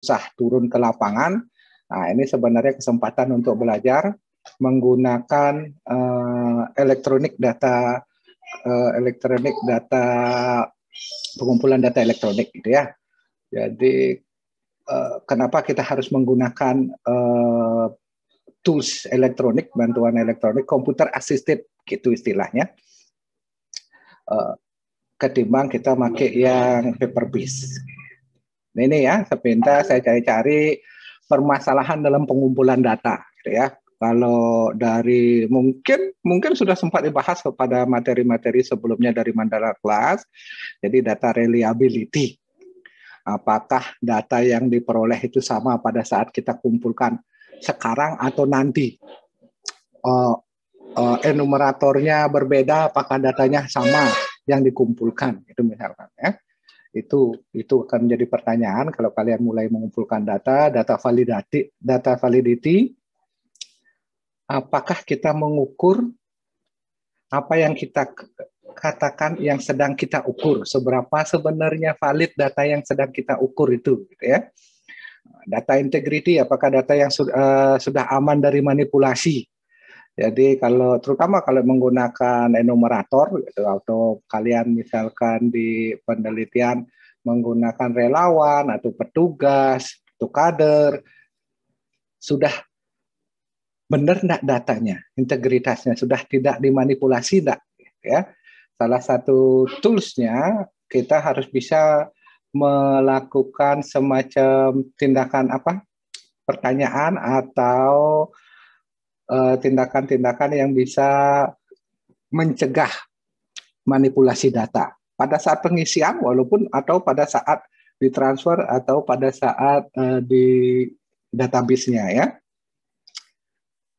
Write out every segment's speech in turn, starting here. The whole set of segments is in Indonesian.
usah turun ke lapangan. Nah, ini sebenarnya kesempatan untuk belajar menggunakan elektronik data pengumpulan data elektronik gitu ya. Jadi kenapa kita harus menggunakan tools elektronik, bantuan elektronik, computer assisted gitu istilahnya, ketimbang kita pakai yang paper based. Nah, ini ya, sepintas saya cari-cari permasalahan dalam pengumpulan data, gitu ya. Kalau dari mungkin sudah sempat dibahas kepada materi-materi sebelumnya dari Mandala Class, jadi data reliability. Apakah data yang diperoleh itu sama pada saat kita kumpulkan sekarang atau nanti? Enumeratornya berbeda, apakah datanya sama yang dikumpulkan? Itu misalkan ya. Itu akan menjadi pertanyaan kalau kalian mulai mengumpulkan data validity, apakah kita mengukur apa yang kita katakan yang sedang kita ukur, seberapa sebenarnya valid data yang sedang kita ukur itu, gitu ya. Data integrity, apakah data yang sudah aman dari manipulasi. Jadi terutama kalau menggunakan enumerator gitu, atau kalian misalkan di penelitian menggunakan relawan atau petugas atau kader, sudah benar enggak datanya, integritasnya sudah tidak dimanipulasi enggak, ya. Salah satu toolsnya kita harus bisa melakukan semacam tindakan pertanyaan atau tindakan-tindakan yang bisa mencegah manipulasi data pada saat pengisian atau pada saat ditransfer atau pada saat di database-nya ya.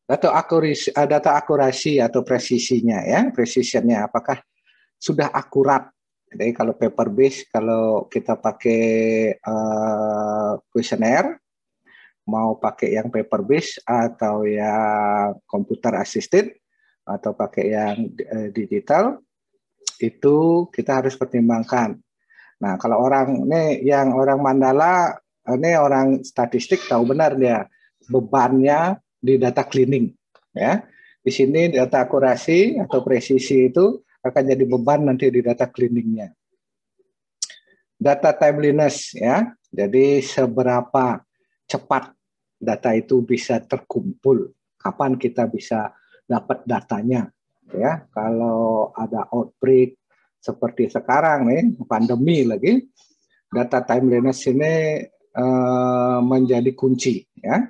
Data akurasi atau presisinya ya, precisionnya apakah sudah akurat. Jadi kalau paper base, kalau kita pakai kuesioner, mau pakai yang paper base atau yang computer assisted atau pakai yang digital, itu kita harus pertimbangkan. Nah, kalau orang Mandala, ini orang statistik tahu benar dia bebannya di data cleaning, ya. Di sini data akurasi atau presisi itu akan jadi beban nanti di data cleaningnya. Data timeliness, ya. Jadi seberapa cepat data itu bisa terkumpul, kapan kita bisa dapat datanya, ya. Kalau ada outbreak seperti sekarang nih, pandemi lagi, data timeliness ini menjadi kunci, ya.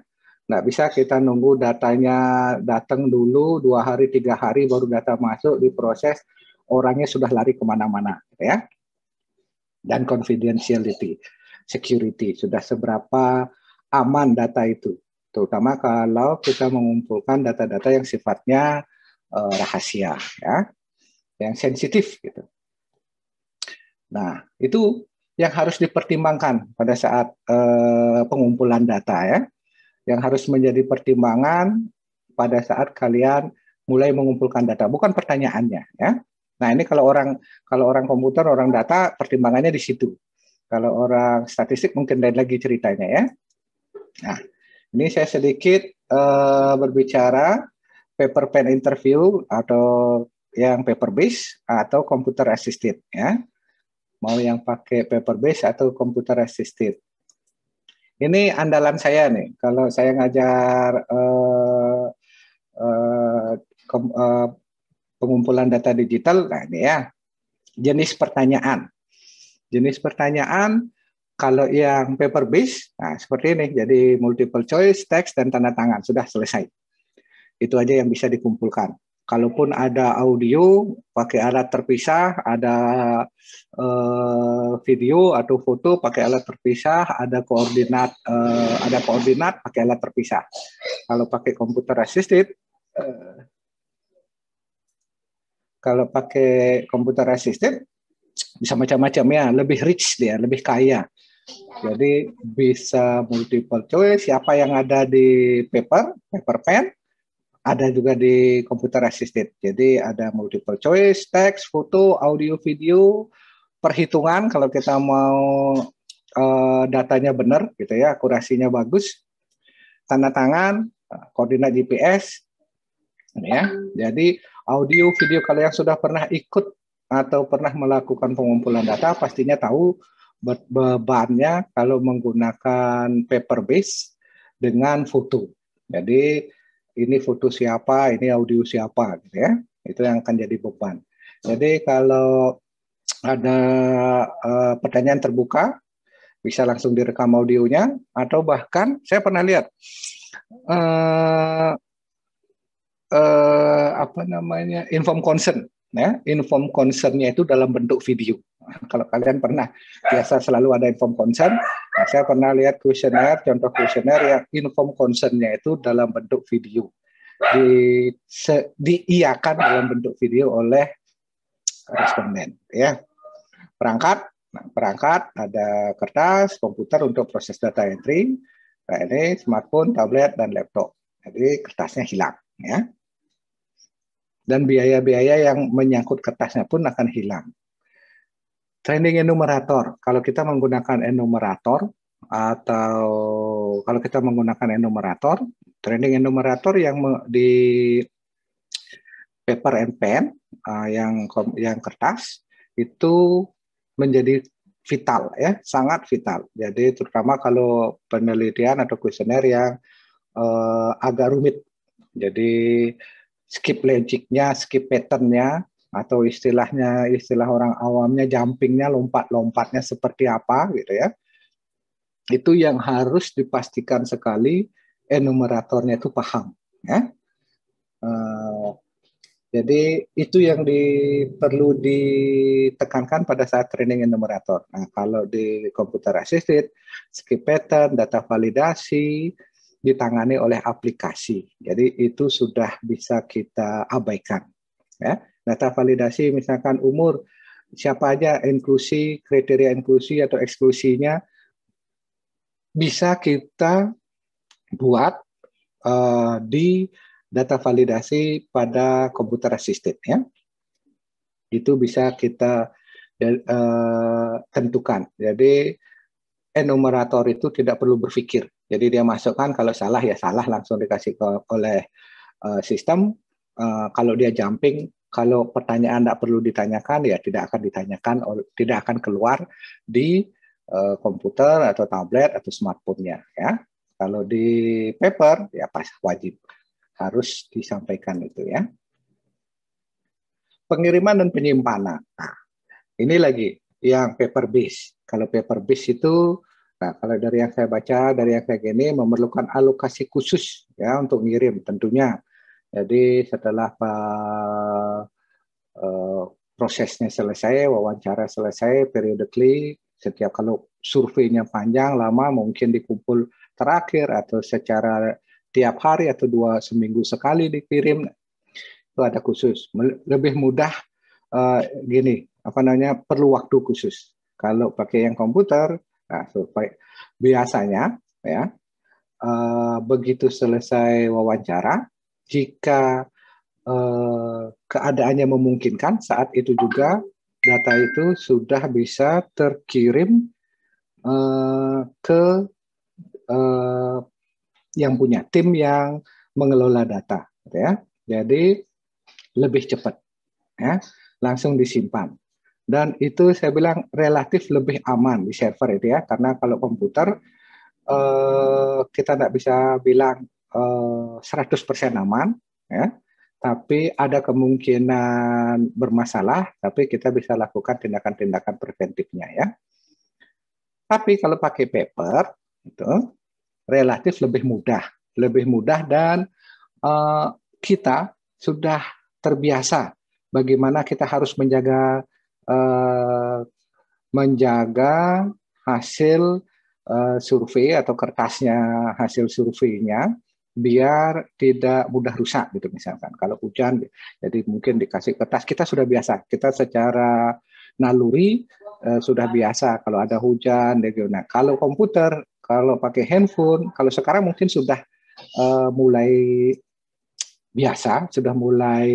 Nggak bisa kita nunggu datanya datang dulu 2 hari 3 hari baru data masuk diproses, orangnya sudah lari kemana-mana, ya. Dan confidentiality, security, sudah seberapa aman data itu, terutama kalau kita mengumpulkan data-data yang sifatnya rahasia, ya, yang sensitif gitu. Nah, itu yang harus dipertimbangkan pada saat pengumpulan data, ya. Yang harus menjadi pertimbangan pada saat kalian mulai mengumpulkan data, bukan pertanyaannya, ya. Nah, ini kalau orang komputer, orang data, pertimbangannya di situ. Kalau orang statistik mungkin lain lagi ceritanya, ya. Nah, ini saya sedikit berbicara paper pen interview atau yang paper base atau computer assisted, ya. Mau yang pakai paper base atau computer assisted. Ini andalan saya nih, kalau saya ngajar pengumpulan data digital, nah ini ya, jenis pertanyaan. Jenis pertanyaan, kalau yang paper base, nah seperti ini, jadi multiple choice, teks, dan tanda tangan, sudah selesai. Itu aja yang bisa dikumpulkan. Kalaupun ada audio, pakai alat terpisah, ada video atau foto pakai alat terpisah, ada koordinat pakai alat terpisah. Kalau pakai computer assisted, bisa macam-macam ya, lebih rich dia, lebih kaya. Jadi bisa multiple choice, siapa yang ada di paper pen, ada juga di computer assisted. Jadi ada multiple choice, teks, foto, audio, video, perhitungan kalau kita mau datanya benar, gitu ya, akurasinya bagus, tanda tangan, koordinat GPS, ya. Jadi audio, video, kalau yang sudah pernah ikut atau pernah melakukan pengumpulan data, pastinya tahu bebannya kalau menggunakan paper base dengan foto. Jadi ini foto siapa, ini audio siapa, gitu ya. Itu yang akan jadi beban. Jadi kalau ada pertanyaan terbuka, bisa langsung direkam audionya, atau bahkan saya pernah lihat apa namanya, inform consent, ya, inform concernnya itu dalam bentuk video. Kalau kalian pernah, biasa selalu ada inform consent. Nah, saya pernah lihat kuesioner, contoh kuesioner yang inform concernnya itu dalam bentuk video, diiakan dalam bentuk video oleh responden, ya. Perangkat ada kertas, komputer untuk proses data entry, nah ini smartphone, tablet, dan laptop. Jadi kertasnya hilang, ya. Dan biaya-biaya yang menyangkut kertasnya pun akan hilang. Training enumerator, kalau kita menggunakan enumerator atau kalau kita menggunakan enumerator, training enumerator yang di paper and pen, yang kertas, itu menjadi vital, ya, sangat vital. Jadi terutama kalau penelitian atau kuesioner yang agak rumit. Jadi skip logiknya, skip patternnya, atau istilah orang awamnya jumpingnya, lompat-lompatnya seperti apa, gitu ya. Itu yang harus dipastikan sekali enumeratornya itu paham, ya. Jadi itu yang perlu ditekankan pada saat training enumerator. Nah, kalau di computer assisted, skip pattern, data validasi ditangani oleh aplikasi. Jadi itu sudah bisa kita abaikan. Ya, data validasi misalkan umur, siapa aja inklusi, kriteria inklusi atau eksklusinya bisa kita buat di data validasi pada komputer assisted, ya. Itu bisa kita tentukan. Jadi enumerator itu tidak perlu berpikir. Jadi dia masukkan, kalau salah ya salah, langsung dikasih oleh sistem. Kalau dia jumping, kalau pertanyaan tidak perlu ditanyakan, ya tidak akan ditanyakan, tidak akan keluar di komputer atau tablet atau smartphone-nya, ya. Kalau di paper ya pas wajib harus disampaikan itu, ya. Pengiriman dan penyimpanan. Nah, ini lagi yang paper base. Kalau paper base itu, nah kalau dari yang saya baca, dari yang kayak gini, memerlukan alokasi khusus, ya, untuk ngirim tentunya. Jadi setelah prosesnya selesai, wawancara selesai, periodically, setiap kalau surveinya panjang, lama, mungkin dikumpul terakhir atau secara tiap hari atau seminggu sekali dikirim, itu ada khusus. Lebih mudah gini, perlu waktu khusus. Kalau pakai yang komputer, nah, biasanya, ya, begitu selesai wawancara, jika keadaannya memungkinkan, saat itu juga data itu sudah bisa terkirim ke yang punya tim yang mengelola data, ya. Jadi lebih cepat, ya, langsung disimpan. Dan itu saya bilang relatif lebih aman di server itu, ya, karena kalau komputer kita tidak bisa bilang 100% aman, ya, tapi ada kemungkinan bermasalah, tapi kita bisa lakukan tindakan-tindakan preventifnya, ya. Tapi kalau pakai paper itu relatif lebih mudah dan kita sudah terbiasa bagaimana kita harus menjaga hasil survei atau kertasnya hasil surveinya biar tidak mudah rusak, gitu misalkan. Kalau hujan, jadi mungkin dikasih kertas, kita sudah biasa, kita secara naluri sudah biasa kalau ada hujan. Nah, kalau komputer, kalau pakai handphone, kalau sekarang mungkin sudah mulai biasa, sudah mulai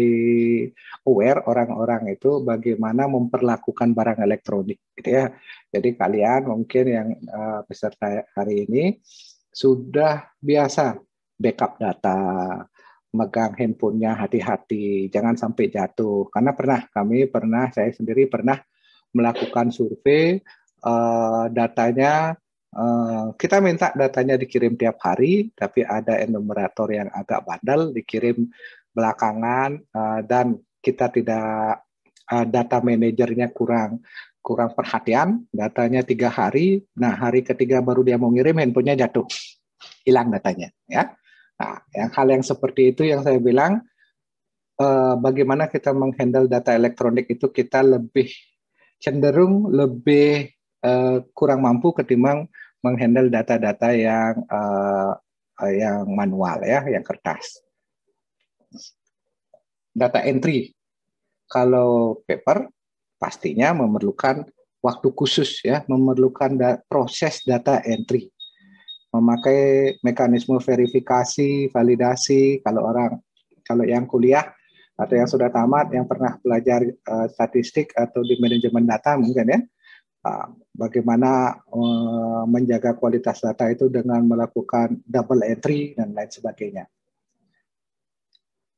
aware orang-orang itu bagaimana memperlakukan barang elektronik, gitu ya. Jadi kalian mungkin yang peserta hari ini sudah biasa backup data, megang handphonenya hati-hati, jangan sampai jatuh. Karena saya sendiri pernah melakukan survei, datanya kita minta datanya dikirim tiap hari, tapi ada enumerator yang agak bandel dikirim belakangan, dan kita tidak data manajernya kurang perhatian, datanya 3 hari, nah hari ketiga baru dia mau ngirim, handphonenya jatuh, hilang datanya, ya. Nah, hal yang seperti itu yang saya bilang, bagaimana kita menghandle data elektronik itu kita cenderung lebih kurang mampu ketimbang menghandle data-data yang manual, ya, yang kertas. Data entry, kalau paper pastinya memerlukan waktu khusus, ya, memerlukan proses data entry, memakai mekanisme verifikasi, validasi. Kalau yang kuliah atau yang sudah tamat, yang pernah belajar statistik atau di manajemen data mungkin, ya, bagaimana menjaga kualitas data itu dengan melakukan double entry dan lain sebagainya.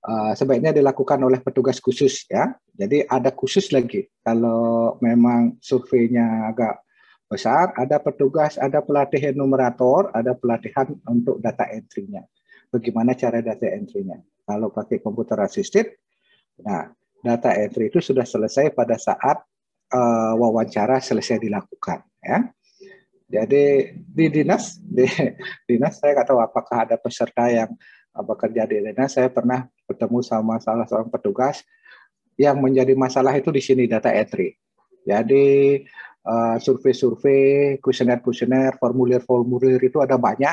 Sebaiknya dilakukan oleh petugas khusus, ya. Jadi ada khusus lagi. Kalau memang surveinya agak besar, ada petugas, ada pelatih enumerator, ada pelatihan untuk data entry-nya. Bagaimana cara data entry-nya? Kalau pakai komputer assisted, nah, data entry itu sudah selesai pada saat wawancara selesai dilakukan, ya. Jadi di dinas saya nggak tahu apakah ada peserta yang bekerja di dinas. Saya pernah bertemu sama salah seorang petugas yang menjadi masalah itu di sini data entry. Jadi survei-survei, kuesioner-kuesioner, formulir-formulir itu ada banyak,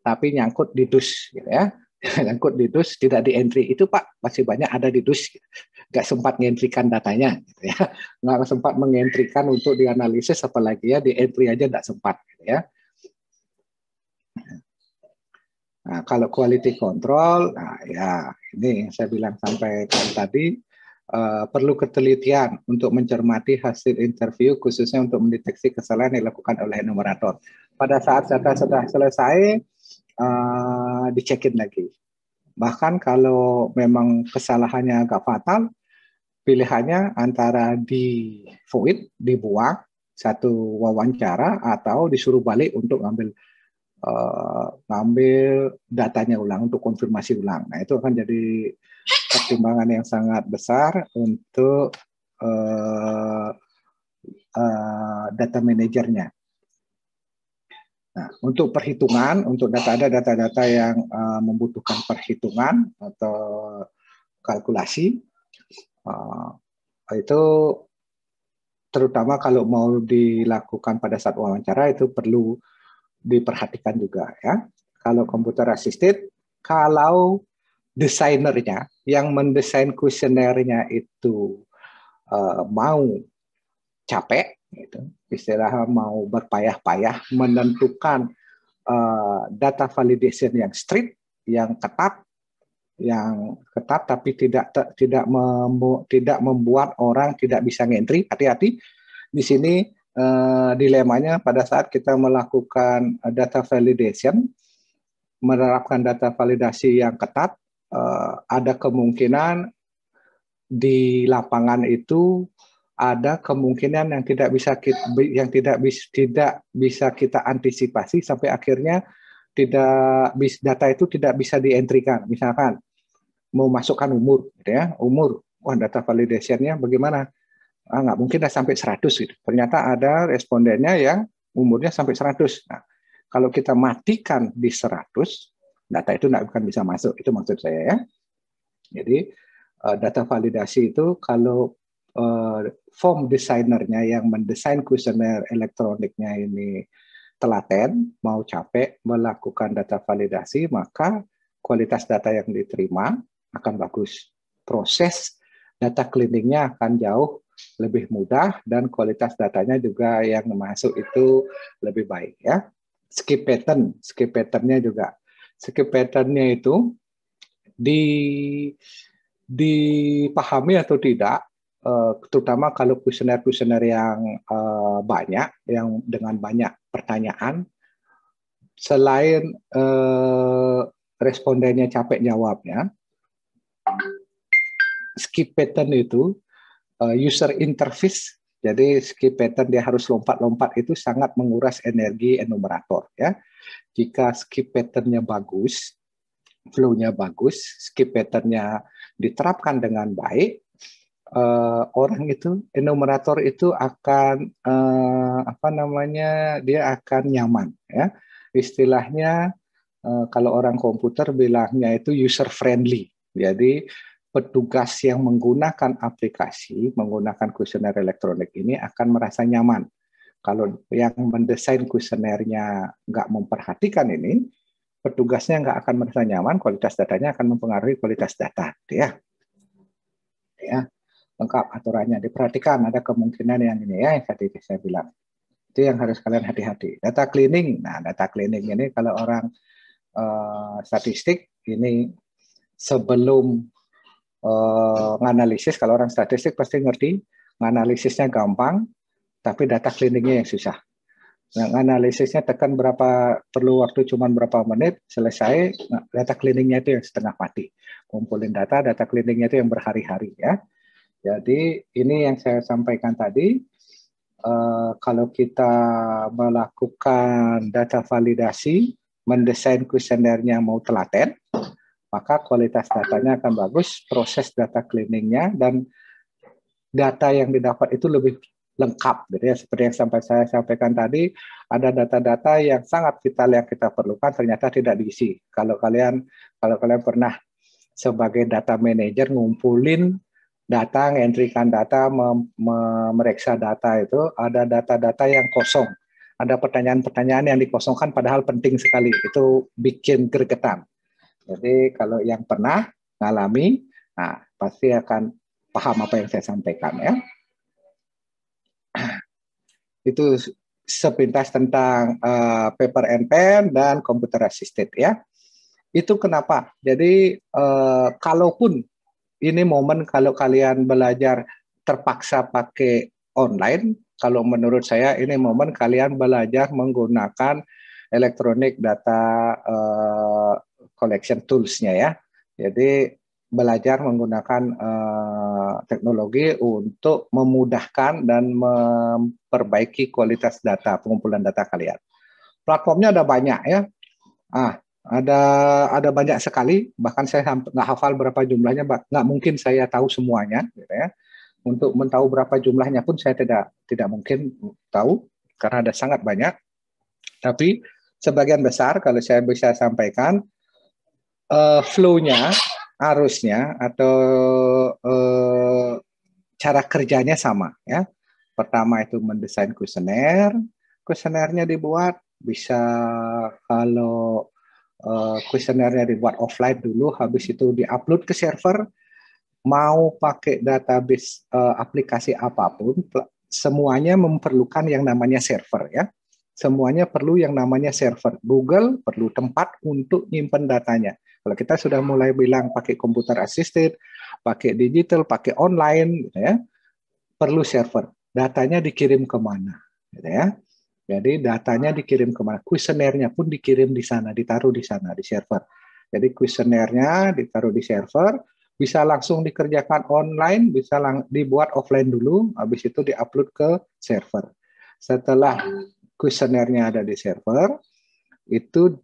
tapi nyangkut di dus, gitu ya. Nyangkut di dus, tidak di entry. Itu Pak, masih banyak ada di dus. Nggak sempat mengentrikan datanya, gitu ya. Nggak sempat mengentrikan untuk dianalisis, apalagi ya di entry aja nggak sempat, gitu ya. Nah, kalau quality control, nah ya ini yang saya bilang sampai tadi, perlu ketelitian untuk mencermati hasil interview, khususnya untuk mendeteksi kesalahan yang dilakukan oleh enumerator. Pada saat data sudah selesai, dicekin lagi. Bahkan kalau memang kesalahannya agak fatal, pilihannya antara di void, dibuang satu wawancara, atau disuruh balik untuk ngambil datanya ulang untuk konfirmasi ulang. Nah, itu akan jadi pertimbangan yang sangat besar untuk data manajernya. Nah, untuk perhitungan, untuk ada data-data yang membutuhkan perhitungan atau kalkulasi, itu terutama kalau mau dilakukan pada saat wawancara itu perlu diperhatikan juga, ya. Kalau komputer assisted, kalau desainernya yang mendesain kuesionernya itu mau capek, gitu, istilahnya mau berpayah-payah menentukan data validation yang strict, yang ketat, tapi tidak membuat orang tidak bisa ngentri. Hati-hati di sini dilemanya pada saat kita melakukan data validation, menerapkan data validasi yang ketat, ada kemungkinan di lapangan itu ada kemungkinan yang tidak bisa kita antisipasi sampai akhirnya data itu tidak bisa dientrikan. Misalkan mau masukkan umur, gitu ya, wah data validation-nya bagaimana? Nggak mungkin sampai 100 gitu. Ternyata ada respondennya yang umurnya sampai 100. Nah, kalau kita matikan di 100, data itu nggak akan bisa masuk. Itu maksud saya, ya. Jadi data validasi itu kalau form desainernya yang mendesain kuesioner elektroniknya ini telaten, mau capek melakukan data validasi, maka kualitas data yang diterima akan bagus. Proses data cleaning-nya akan jauh lebih mudah dan kualitas datanya juga yang masuk itu lebih baik, ya. Skip pattern-nya juga. Skip pattern-nya itu dipahami atau tidak, terutama kalau kuesioner-kuesioner yang banyak, yang dengan banyak pertanyaan, selain respondennya capek jawabnya, skip pattern itu user interface, jadi skip pattern dia harus lompat-lompat itu sangat menguras energi enumerator ya. Jika skip patternnya bagus, flow-nya bagus, skip patternnya diterapkan dengan baik, orang itu enumerator itu akan dia akan nyaman ya. Istilahnya kalau orang komputer bilangnya itu user friendly. Jadi petugas yang menggunakan aplikasi, menggunakan kuesioner elektronik ini akan merasa nyaman. Kalau yang mendesain kuesionernya nggak memperhatikan ini, petugasnya nggak akan merasa nyaman, kualitas datanya akan mempengaruhi kualitas data. Ya, lengkap aturannya. Diperhatikan, ada kemungkinan yang ini ya, yang tadi saya bilang. Itu yang harus kalian hati-hati. Data cleaning, nah data cleaning ini kalau orang statistik ini sebelum nganalisis, kalau orang statistik pasti ngerti, nganalisisnya gampang, tapi data cleaningnya yang susah. Nah, analisisnya tekan perlu waktu cuma berapa menit, selesai, nah, data cleaningnya itu yang setengah mati. Kumpulin data cleaningnya itu yang berhari-hari ya. Jadi ini yang saya sampaikan tadi, kalau kita melakukan data validasi, mendesain kuesionernya mau telaten, maka kualitas datanya akan bagus, proses data cleaningnya dan data yang didapat itu lebih lengkap. Jadi seperti yang saya sampaikan tadi, ada data-data yang sangat vital yang kita perlukan ternyata tidak diisi. Kalau kalian pernah sebagai data manager ngumpulin data, ngentrikan data, memeriksa data itu, ada data-data yang kosong. Ada pertanyaan-pertanyaan yang dikosongkan padahal penting sekali. Itu bikin gregetan. Jadi kalau yang pernah ngalami, nah pasti akan paham apa yang saya sampaikan ya. Itu sepintas tentang paper and pen dan computer assisted ya. Itu kenapa? Jadi kalaupun ini momen kalau kalian belajar terpaksa pakai online, kalau menurut saya ini momen kalian belajar menggunakan electronic data collection tools-nya ya. Jadi belajar menggunakan teknologi untuk memudahkan dan memperbaiki kualitas data, pengumpulan data kalian. Platformnya ada banyak ya. Ada banyak sekali, bahkan saya nggak hafal berapa jumlahnya, nggak mungkin saya tahu semuanya, gitu ya. Untuk mentahu berapa jumlahnya pun saya tidak mungkin tahu karena ada sangat banyak. Tapi sebagian besar kalau saya bisa sampaikan, flow-nya, arusnya atau cara kerjanya sama ya. Pertama itu mendesain kuesioner, kuesionernya dibuat bisa kalau kuesionernya dibuat offline dulu, habis itu diupload ke server, mau pakai database aplikasi apapun, semuanya memerlukan yang namanya server ya. Semuanya perlu yang namanya server. Google perlu tempat untuk nyimpen datanya. Kalau kita sudah mulai bilang pakai computer assisted, pakai digital, pakai online, gitu ya, perlu server. Datanya dikirim kemana, gitu ya. Jadi datanya dikirim kemana? Kuesionernya pun dikirim di sana, ditaruh di sana, di server. Jadi kuesionernya ditaruh di server, bisa langsung dikerjakan online, bisa dibuat offline dulu, habis itu diupload ke server. Setelah kuesionernya ada di server, itu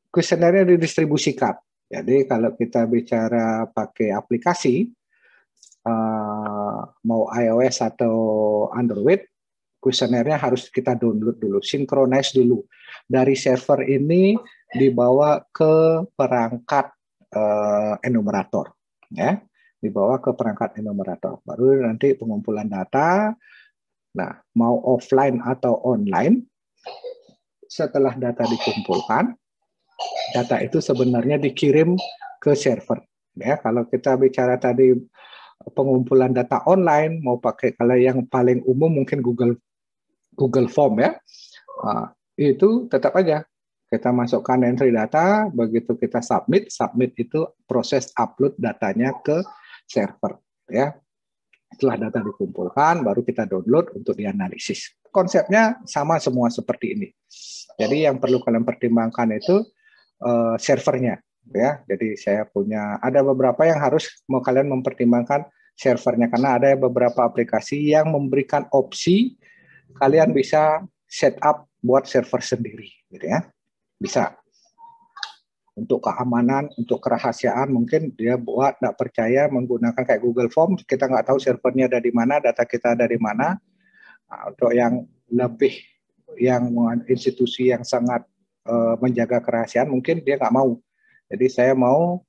kuesionernya didistribusikan. Jadi kalau kita bicara pakai aplikasi, mau iOS atau Android, kuesionernya harus kita download dulu, synchronize dulu. Dari server ini dibawa ke perangkat enumerator, ya, dibawa ke perangkat enumerator. Baru nanti pengumpulan data. Nah, mau offline atau online, setelah data dikumpulkan, data itu sebenarnya dikirim ke server. Ya, kalau kita bicara tadi pengumpulan data online, mau pakai kalau yang paling umum mungkin Google Form ya. itu tetap aja kita masukkan entry data, begitu kita submit itu proses upload datanya ke server, ya. Setelah data dikumpulkan, baru kita download untuk dianalisis. Konsepnya sama semua seperti ini. Jadi yang perlu kalian pertimbangkan itu servernya, ya. Jadi saya punya ada beberapa yang harus mau kalian mempertimbangkan servernya, karena ada beberapa aplikasi yang memberikan opsi kalian bisa setup buat server sendiri, gitu ya. Bisa untuk keamanan, untuk kerahasiaan, mungkin dia buat nggak percaya menggunakan kayak Google Form, kita nggak tahu servernya ada di mana, data kita ada di mana. Nah, untuk yang lebih, yang institusi yang sangat menjaga kerahasiaan, mungkin dia nggak mau. Jadi saya mau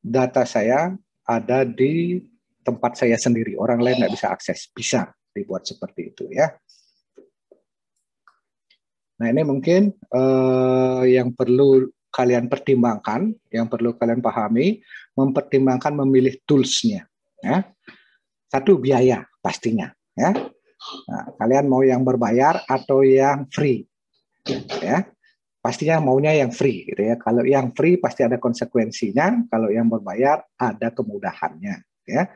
data saya ada di tempat saya sendiri, orang lain nggak bisa akses, bisa dibuat seperti itu, ya. Nah, ini mungkin yang perlu kalian pertimbangkan, yang perlu kalian pahami, mempertimbangkan memilih tools-nya. Ya. Satu, biaya pastinya. Ya. Nah, kalian mau yang berbayar atau yang free? Ya. Pastinya maunya yang free, gitu ya. Kalau yang free pasti ada konsekuensinya, kalau yang berbayar ada kemudahannya. Ya.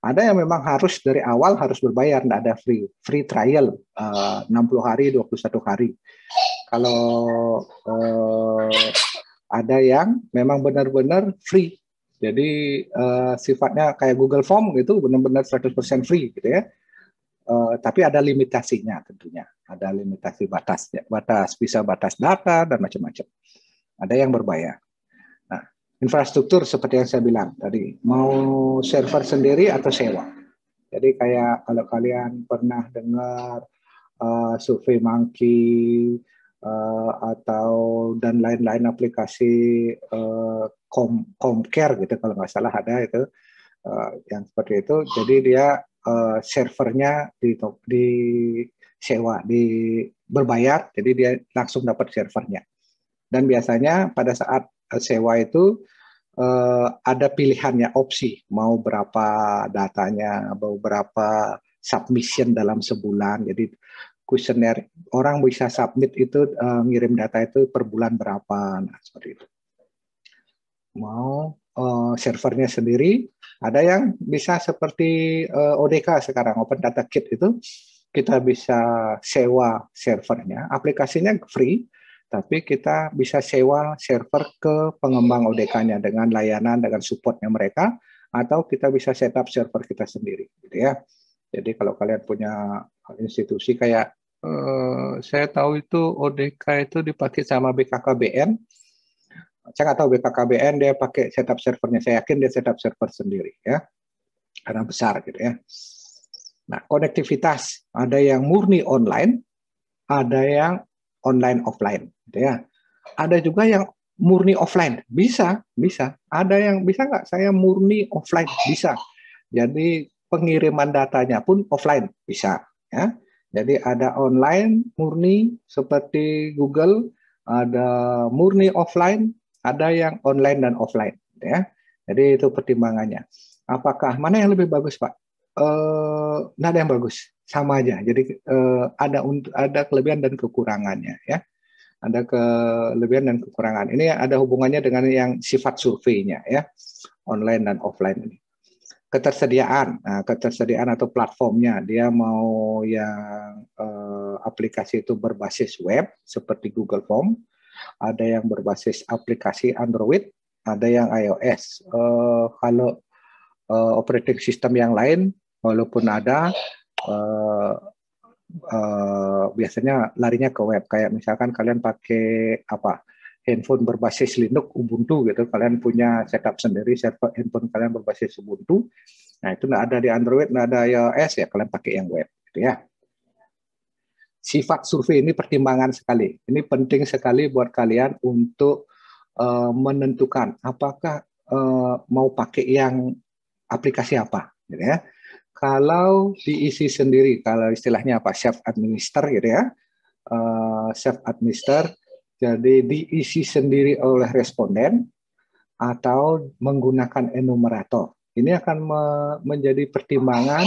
Ada yang memang harus dari awal harus berbayar, tidak ada free trial 60 hari, 21 hari. Kalau ada yang memang benar-benar free, jadi sifatnya kayak Google Form gitu, benar-benar 100% free gitu ya. Tapi ada limitasinya tentunya, ada limitasi batasnya, bisa batas data dan macam-macam. Ada yang berbayar. Nah, infrastruktur seperti yang saya bilang tadi, mau server sendiri atau sewa. Jadi kayak kalau kalian pernah dengar SurveyMonkey atau dan lain-lain aplikasi Comcare gitu kalau nggak salah ada itu yang seperti itu. Jadi dia servernya disewa, berbayar, jadi dia langsung dapat servernya. Dan biasanya pada saat sewa itu ada pilihannya, opsi mau berapa datanya, mau berapa submission dalam sebulan. Jadi kuesioner orang bisa submit itu ngirim data itu per bulan berapa, nah seperti itu. Mau servernya sendiri, ada yang bisa seperti ODK sekarang, Open Data Kit itu kita bisa sewa servernya, aplikasinya free, tapi kita bisa sewa server ke pengembang ODK-nya dengan layanan, dengan supportnya mereka, atau kita bisa setup server kita sendiri, gitu ya. Jadi kalau kalian punya institusi kayak saya tahu itu ODK itu dipakai sama BKKBN. Saya nggak tahu BKKBN dia pakai setup servernya. Saya yakin dia setup server sendiri ya, karena besar gitu ya. Nah, konektivitas ada yang murni online, ada yang online offline, gitu ya. Ada juga yang murni offline, bisa. Ada yang bisa nggak saya murni offline, bisa. Jadi pengiriman datanya pun offline, bisa. Ya. Jadi ada online murni seperti Google, ada murni offline, ada yang online dan offline. Ya. Jadi itu pertimbangannya. Apakah mana yang lebih bagus, Pak? Nggak ada yang bagus, sama aja. Jadi ada kelebihan dan kekurangannya, ya. Ada kelebihan dan kekurangan. Ini ada hubungannya dengan yang sifat surveinya, ya, online dan offline ini. Ketersediaan atau platformnya, dia mau yang aplikasi itu berbasis web seperti Google Form, ada yang berbasis aplikasi Android, ada yang iOS. Kalau operating system yang lain, walaupun ada, biasanya larinya ke web. Kayak misalkan kalian pakai handphone berbasis Linux, Ubuntu gitu, kalian punya setup sendiri server handphone kalian berbasis Ubuntu. Nah, itu nggak ada di Android, nggak ada iOS, ya kalian pakai yang web, gitu ya. Sifat survei ini pertimbangan sekali. Ini penting sekali buat kalian untuk menentukan apakah mau pakai yang aplikasi apa, gitu ya. Kalau diisi sendiri, kalau istilahnya self administer, gitu ya, self administer. Jadi diisi sendiri oleh responden atau menggunakan enumerator. Ini akan menjadi pertimbangan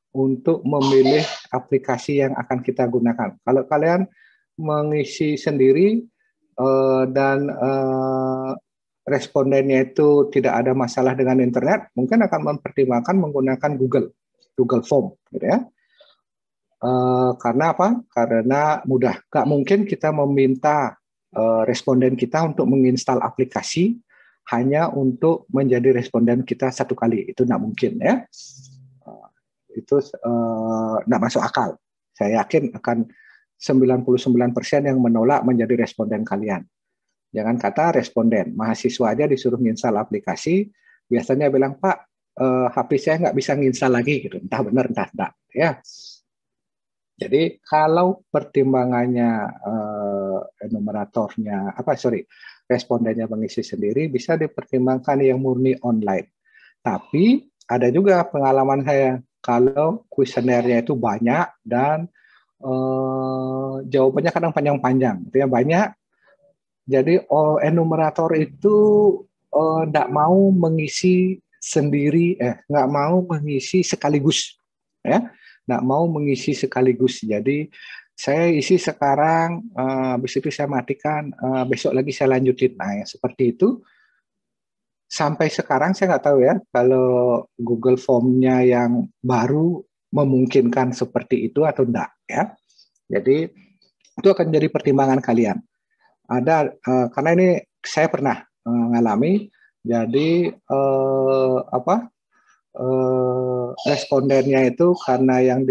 untuk memilih aplikasi yang akan kita gunakan. Kalau kalian mengisi sendiri dan respondennya itu tidak ada masalah dengan internet, mungkin akan mempertimbangkan menggunakan Google Form, gitu ya. Karena apa? Karena mudah. Gak mungkin kita meminta responden kita untuk menginstal aplikasi hanya untuk menjadi responden kita satu kali. Itu nggak mungkin, ya. Itu nggak masuk akal. Saya yakin akan 99% yang menolak menjadi responden kalian. Jangan kata responden, mahasiswa aja disuruh nginstal aplikasi, biasanya bilang, Pak, HP saya nggak bisa nginstal lagi, gitu. Entah benar, entah enggak, ya. Jadi kalau pertimbangannya respondennya mengisi sendiri, bisa dipertimbangkan yang murni online. Tapi ada juga pengalaman saya, kalau kuesionernya itu banyak dan jawabannya kadang panjang-panjang, itu ya banyak. Jadi enumerator itu nggak mau mengisi sendiri, nggak mau mengisi sekaligus, ya. Nggak mau mengisi sekaligus. Jadi saya isi sekarang, habis itu saya matikan, besok lagi saya lanjutin. Nah, yang seperti itu sampai sekarang saya nggak tahu ya kalau Google Form-nya yang baru memungkinkan seperti itu atau enggak, ya. Jadi itu akan jadi pertimbangan kalian. Ada karena ini saya pernah mengalami. Jadi respondennya itu karena yang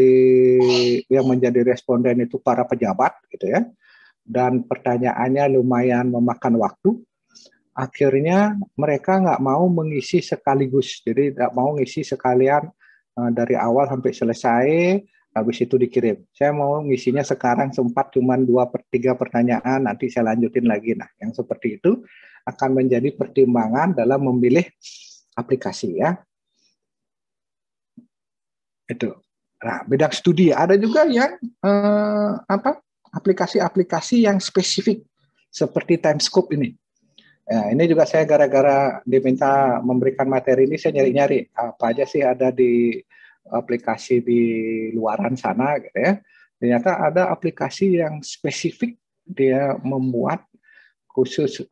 menjadi responden itu para pejabat, gitu ya, dan pertanyaannya lumayan memakan waktu. Akhirnya mereka nggak mau mengisi sekaligus, jadi nggak mau ngisi sekalian dari awal sampai selesai, habis itu dikirim. Saya mau ngisinya sekarang, sempat cuma 2/3 pertanyaan, nanti saya lanjutin lagi. Nah, yang seperti itu akan menjadi pertimbangan dalam memilih aplikasi, ya. Itu. Nah, bidang studi ada juga yang aplikasi-aplikasi yang spesifik seperti Timescope ini. Ya, ini juga saya gara-gara diminta memberikan materi ini, saya nyari-nyari apa aja sih ada di aplikasi di luaran sana, gitu ya. Ternyata ada aplikasi yang spesifik, dia membuat khusus,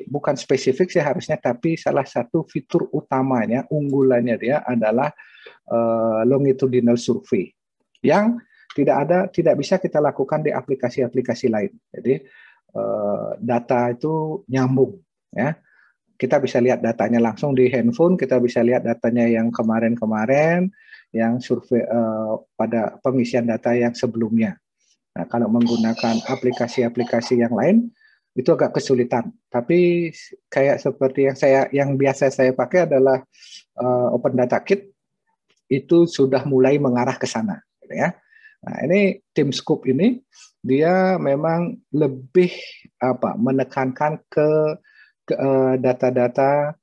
bukan spesifik sih harusnya, tapi salah satu fitur utamanya, unggulannya dia adalah longitudinal survey yang tidak bisa kita lakukan di aplikasi-aplikasi lain. Jadi data itu nyambung, ya. Kita bisa lihat datanya langsung di handphone, kita bisa lihat datanya yang kemarin-kemarin, yang survei pada pengisian data yang sebelumnya. Nah, kalau menggunakan aplikasi-aplikasi yang lain itu agak kesulitan. Tapi kayak seperti yang biasa saya pakai adalah Open Data Kit, itu sudah mulai mengarah ke sana, gitu ya. Nah, ini Timescope ini dia memang lebih menekankan ke data-data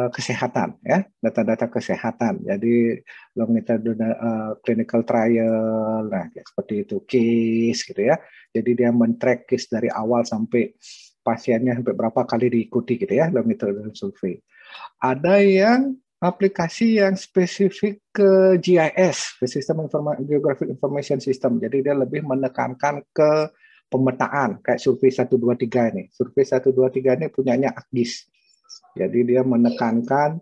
kesehatan, ya, data-data kesehatan. Jadi longitudinal clinical trial, nah seperti itu, case, gitu ya. Jadi dia men-track case dari awal sampai pasiennya sampai berapa kali diikuti, gitu ya, longitudinal survey. Ada yang aplikasi yang spesifik ke GIS, ke Sistem Geographic Information System. Jadi dia lebih menekankan ke pemetaan, kayak Survei 123 ini. Survei 123 ini punyanya ACGIS. Jadi dia menekankan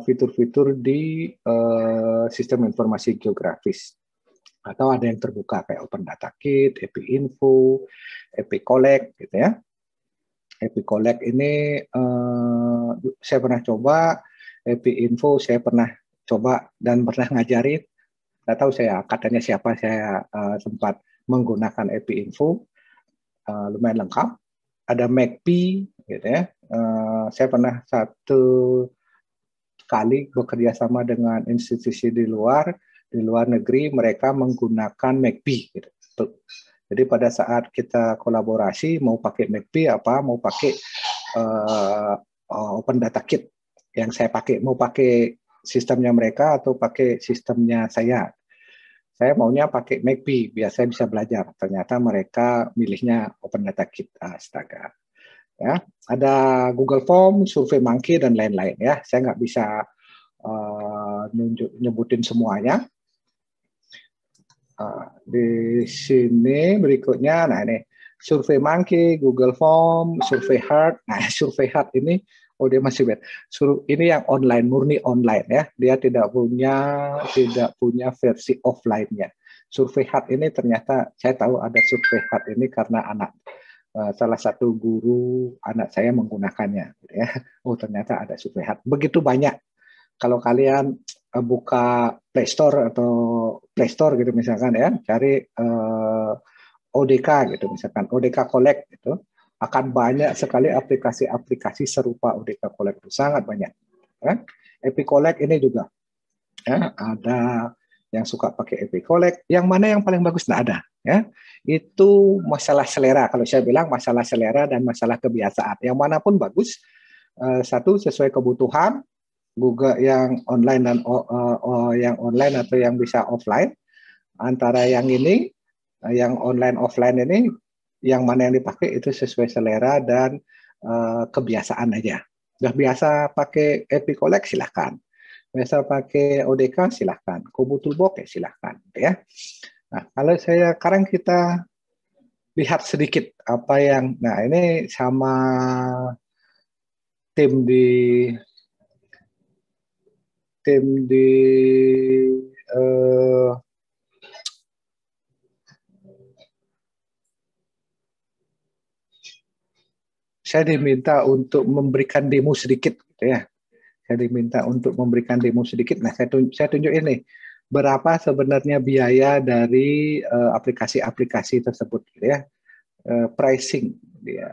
fitur-fitur di sistem informasi geografis. Atau ada yang terbuka kayak Open Data Kit, EpiInfo, EpiCollect, gitu ya. EpiCollect ini saya pernah coba, EpiInfo saya pernah coba dan pernah ngajarin. Nggak tahu saya katanya siapa, saya sempat menggunakan EpiInfo, lumayan lengkap. Ada MacPy, gitu ya. Saya pernah satu kali bekerja sama dengan institusi di luar negeri, mereka menggunakan MacPy, gitu. Jadi pada saat kita kolaborasi, mau pakai MacPy mau pakai Open Data Kit yang saya pakai, mau pakai sistemnya mereka atau pakai sistemnya saya. Saya maunya pakai MacPy biar saya bisa belajar. Ternyata mereka milihnya Open Data Kit. Astaga. Ya, ada Google Form, SurveyMonkey dan lain-lain, ya. Saya nggak bisa nyebutin semuanya. Di sini berikutnya, nah ini Survey Monkey, Google Form, Survey Hard. Nah, Survey Hard ini, oh dia masih bed. Ini yang online, murni online ya. Dia tidak punya versi offline-nya. Survey Hard ini ternyata saya tahu ada Survey Hard ini karena salah satu guru anak saya menggunakannya. Gitu ya. Oh ternyata ada Survey Hard. Begitu banyak. Kalau kalian buka Play Store atau Play Store gitu misalkan ya, cari ODK gitu misalkan, ODK Collect gitu, akan banyak sekali aplikasi-aplikasi serupa ODK Collect itu, sangat banyak. Ya. Epic Collect ini juga ya, ada yang suka pakai Epic Collect, yang mana yang paling bagus nggak ada ya. Itu masalah selera, kalau saya bilang masalah selera dan masalah kebiasaan. Yang manapun bagus, satu sesuai kebutuhan, Google yang online dan yang online atau yang bisa offline. Antara yang ini, yang online offline ini, yang mana yang dipakai itu sesuai selera dan kebiasaan aja. Udah biasa pakai Epic Collect silahkan, biasa pakai ODK silahkan, Kobutubox ya silahkan, ya. Nah kalau sekarang kita lihat sedikit apa yang, nah ini sama tim di saya diminta untuk memberikan demo sedikit, gitu ya. Saya diminta untuk memberikan demo sedikit. Nah, saya tunjuk ini berapa sebenarnya biaya dari aplikasi-aplikasi tersebut, gitu ya. Pricing, dia.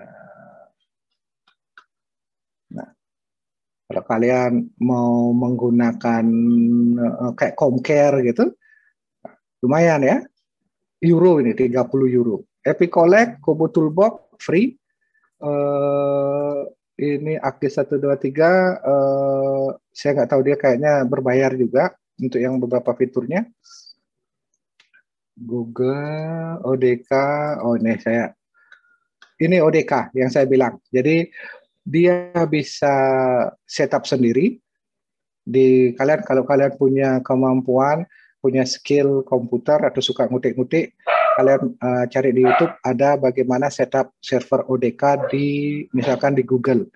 Nah, kalau kalian mau menggunakan kayak Comcare gitu, lumayan ya. Euro ini 30 euro. Epic Collect, Kobo Toolbox free. Ini Akis 123, saya nggak tahu, dia kayaknya berbayar juga untuk yang beberapa fiturnya. Google, ODK, oh ini ODK yang saya bilang. Jadi dia bisa setup sendiri. Kalau kalian punya kemampuan, punya skill komputer atau suka ngutik-ngutik, kalian cari di YouTube ada bagaimana setup server ODK misalkan di Google,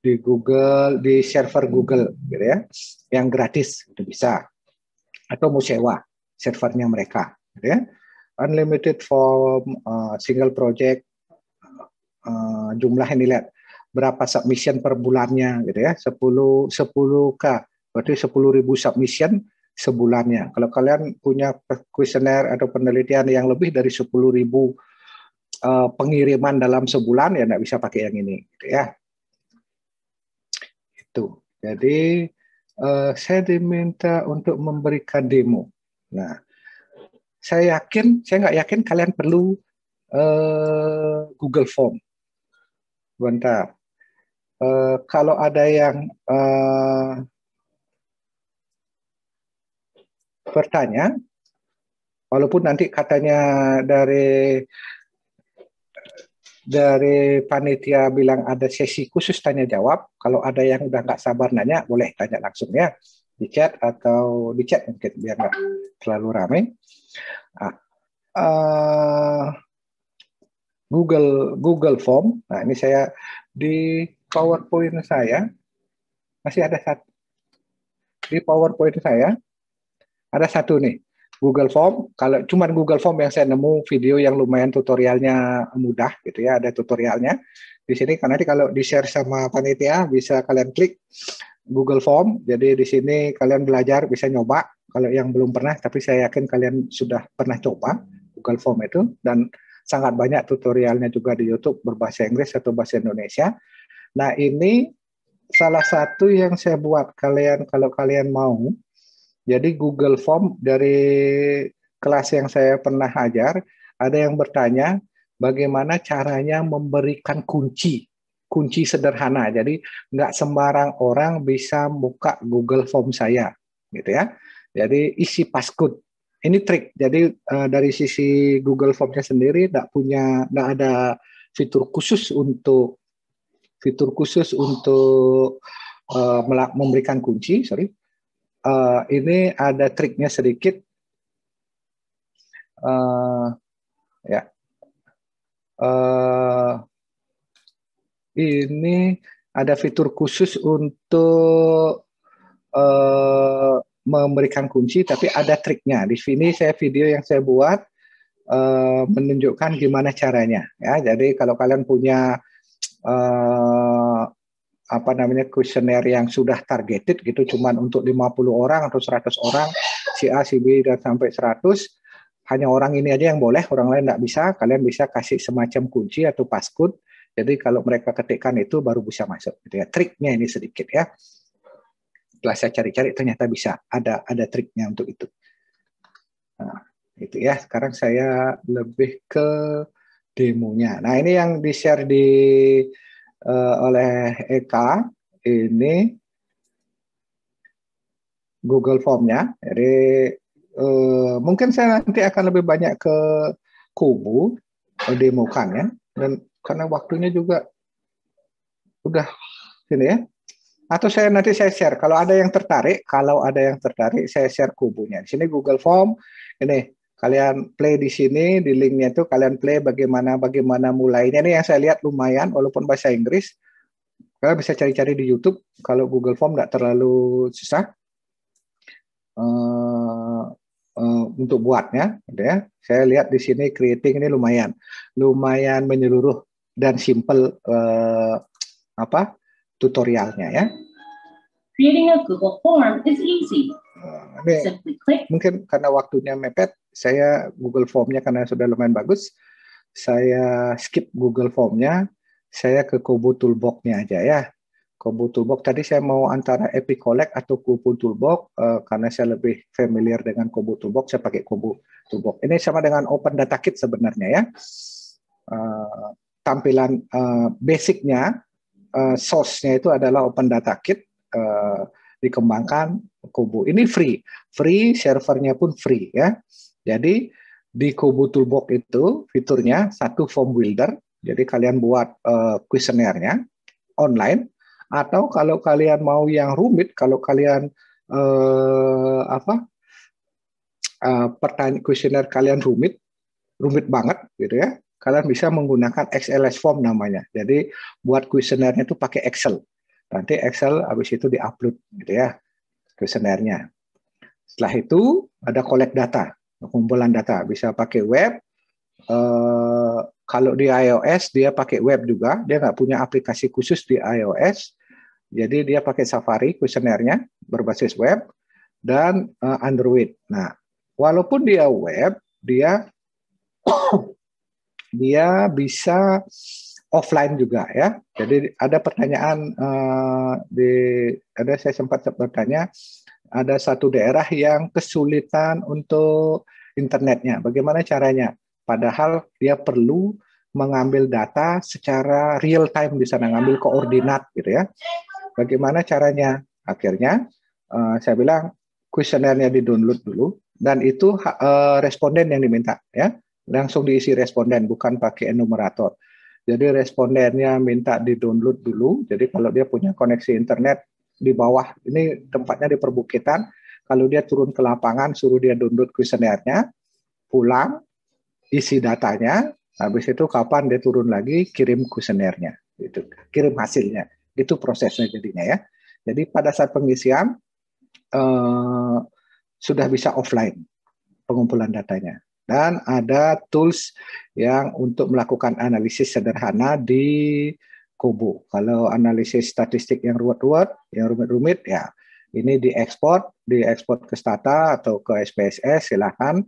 di server Google, gitu ya, yang gratis itu bisa, atau mau sewa servernya mereka, gitu ya. Unlimited form, single project, jumlah ini lihat berapa submission per bulannya, gitu ya, 10K, berarti 10.000 submission sebulannya. Kalau kalian punya kuesioner atau penelitian yang lebih dari 10.000 pengiriman dalam sebulan, ya nggak bisa pakai yang ini, gitu ya. Itu. Jadi saya diminta untuk memberikan demo. Nah, saya nggak yakin kalian perlu Google Form. Bentar. Kalau ada yang bertanya, walaupun nanti katanya dari panitia bilang ada sesi khusus tanya jawab, kalau ada yang udah nggak sabar nanya, boleh tanya langsung ya di chat atau di chat mungkin biar nggak terlalu ramai. Google Form. Nah ini saya di PowerPoint saya masih ada satu. Di PowerPoint saya ada satu nih, Google Form. Kalau cuman Google Form yang saya nemu video yang lumayan tutorialnya mudah gitu ya, ada tutorialnya di sini. Karena nanti kalau di-share sama panitia bisa kalian klik Google Form. Jadi di sini kalian belajar, bisa nyoba. Kalau yang belum pernah, tapi saya yakin kalian sudah pernah coba Google Form itu, dan sangat banyak tutorialnya juga di YouTube berbahasa Inggris atau bahasa Indonesia. Nah ini salah satu yang saya buat kalian kalau kalian mau. Jadi Google Form dari kelas yang saya pernah ajar, ada yang bertanya bagaimana caranya memberikan kunci sederhana. Jadi nggak sembarang orang bisa buka Google Form saya, gitu ya. Jadi isi passcode. Ini trik. Jadi dari sisi Google Form-nya sendiri nggak ada fitur khusus untuk memberikan kunci. Ini ada triknya sedikit. Ya, ini ada fitur khusus untuk memberikan kunci, tapi ada triknya. Di sini video yang saya buat menunjukkan gimana caranya. Ya, jadi kalau kalian punya kuesioner yang sudah targeted gitu, cuman untuk 50 orang atau 100 orang, si A, si B dan sampai 100, hanya orang ini aja yang boleh, orang lain nggak bisa. Kalian bisa kasih semacam kunci atau passcode. Jadi kalau mereka ketikkan itu baru bisa masuk. Gitu ya. Triknya ini sedikit ya. Setelah saya cari-cari ternyata bisa ada triknya untuk itu. Nah, itu ya. Sekarang saya lebih ke demonya. Nah ini yang di-share oleh Eka, ini Google Form-nya. Jadi mungkin saya nanti akan lebih banyak ke Kubu demokan ya, dan karena waktunya juga udah sini ya. Atau nanti saya share kalau ada yang tertarik, saya share Kubunya. Di sini Google Form, ini kalian play di sini, di linknya itu kalian play bagaimana mulainya. Ini yang saya lihat lumayan, walaupun bahasa Inggris. Kalian bisa cari-cari di YouTube. Kalau Google Form nggak terlalu susah untuk buatnya, gitu ya. Saya lihat di sini creating ini lumayan menyeluruh dan simple tutorialnya ya. Creating a Google Form is easy. Simply click. Mungkin karena waktunya mepet, saya Google Form-nya karena sudah lumayan bagus, saya skip Google Form-nya, saya ke Kobo Toolbox-nya aja ya. Kobo Toolbox tadi saya mau antara Epic Collect atau Kobo Toolbox, karena saya lebih familiar dengan Kobo Toolbox, saya pakai Kobo Toolbox. Ini sama dengan Open Data Kit sebenarnya ya. Tampilan basicnya, source-nya itu adalah Open Data Kit, dikembangkan Kobo. Ini free, servernya pun free ya. Jadi di Kobo Toolbox itu fiturnya satu form builder. Jadi kalian buat kuesionernya online, atau kalau kalian mau yang rumit, kalau kalian kuesioner kalian rumit banget gitu ya, kalian bisa menggunakan XLS form namanya. Jadi buat kuesionernya itu pakai Excel. Nanti Excel habis itu diupload gitu ya kuesionernya. Setelah itu ada collect data, kumpulan data, bisa pakai web. Kalau di iOS dia pakai web juga, dia nggak punya aplikasi khusus di iOS, jadi dia pakai Safari kuesionernya berbasis web dan Android. Nah, walaupun dia web, dia bisa offline juga ya. Jadi ada pertanyaan saya sempat bertanya, ada satu daerah yang kesulitan untuk internetnya. Bagaimana caranya? Padahal dia perlu mengambil data secara real time di sana, ngambil koordinat gitu ya. Bagaimana caranya? Akhirnya saya bilang kuesionernya di-download dulu, dan itu responden yang diminta ya. Langsung diisi responden, bukan pakai enumerator. Jadi respondennya minta di-download dulu. Jadi kalau dia punya koneksi internet di bawah, ini tempatnya di perbukitan, kalau dia turun ke lapangan, suruh dia download kuesionernya, pulang, isi datanya, habis itu kapan dia turun lagi, kirim kuesionernya, gitu. Kirim hasilnya. Itu prosesnya jadinya ya. Jadi pada saat pengisian, sudah bisa offline pengumpulan datanya. Dan ada tools yang untuk melakukan analisis sederhana di Kobo. Kalau analisis statistik yang ruwet-ruwet, yang rumit-rumit, ya ini diekspor ke Stata atau ke SPSS, silakan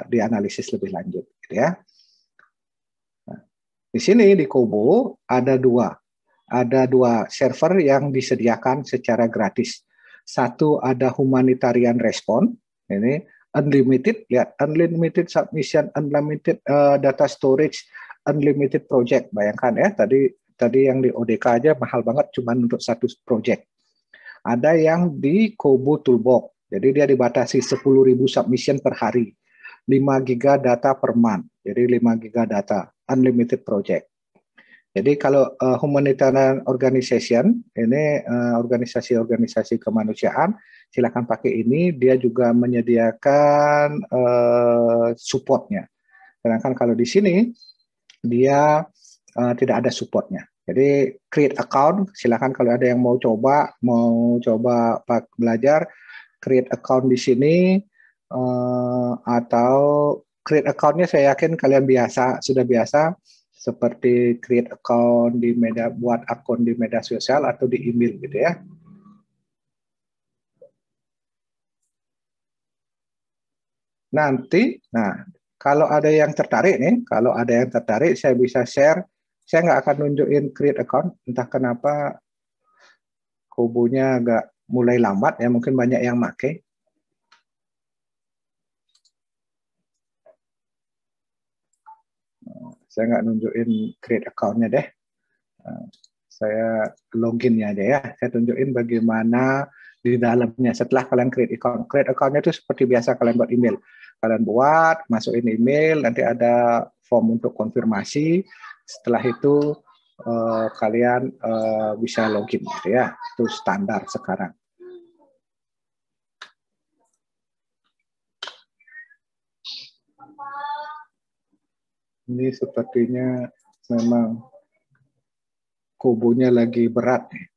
dianalisis lebih lanjut, gitu ya. Nah, di sini di Kobo ada dua server yang disediakan secara gratis. Satu ada humanitarian respon, ini unlimited, lihat, unlimited submission, unlimited data storage, unlimited project. Bayangkan ya, tadi yang di ODK aja mahal banget, cuma untuk satu project. Ada yang di Kobo Toolbox, jadi dia dibatasi 10.000 submission per hari, 5 giga data per month, jadi 5 giga data, unlimited project. Jadi kalau humanitarian organization, ini organisasi-organisasi kemanusiaan, silakan pakai ini. Dia juga menyediakan supportnya. Sedangkan kalau di sini dia tidak ada supportnya. Jadi create account, silakan kalau ada yang mau coba belajar, create account di sini atau create accountnya saya yakin kalian sudah biasa seperti create account di media, buat akun di media sosial atau di email gitu ya. Nanti, kalau ada yang tertarik nih, saya bisa share. Saya nggak akan nunjukin create account, entah kenapa kubunya agak mulai lambat ya, mungkin banyak yang make. Saya nggak nunjukin create account-nya deh. Saya login-nya aja ya. Saya tunjukin bagaimana di dalamnya setelah kalian create account. Create account-nya itu seperti biasa kalian buat email. Kalian buat, masukin email, nanti ada form untuk konfirmasi. Setelah itu kalian bisa login gitu ya. Itu standar sekarang. Ini sepertinya memang kubunya lagi berat nih.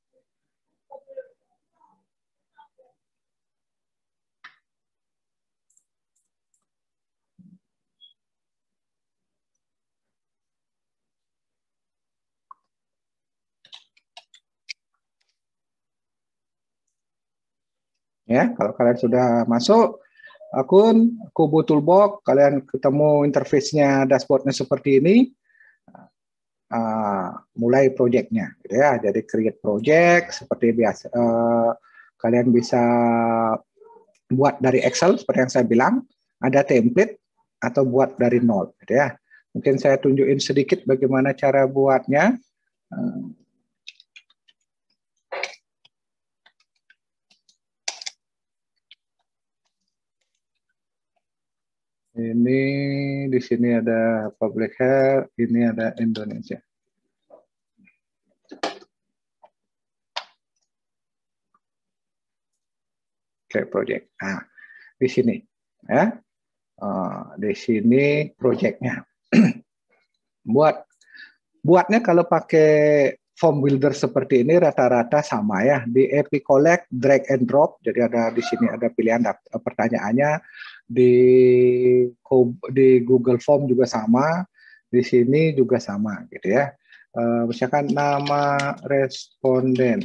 Ya, kalau kalian sudah masuk akun Kubu Toolbox, kalian ketemu interface-nya, dashboard-nya seperti ini. Mulai project-nya, gitu ya. Jadi create project seperti biasa. Kalian bisa buat dari Excel seperti yang saya bilang, ada template atau buat dari nol, gitu ya. Mungkin saya tunjukin sedikit bagaimana cara buatnya. Ini di sini ada public health, ini ada Indonesia. Oke, project. Nah, di sini ya. Di sini projectnya. Buatnya kalau pakai form builder seperti ini rata-rata sama ya. Di Epic Collect drag and drop. Jadi ada di sini ada pilihan pertanyaannya. Di Google Form juga sama, di sini juga sama gitu ya. Misalkan nama responden,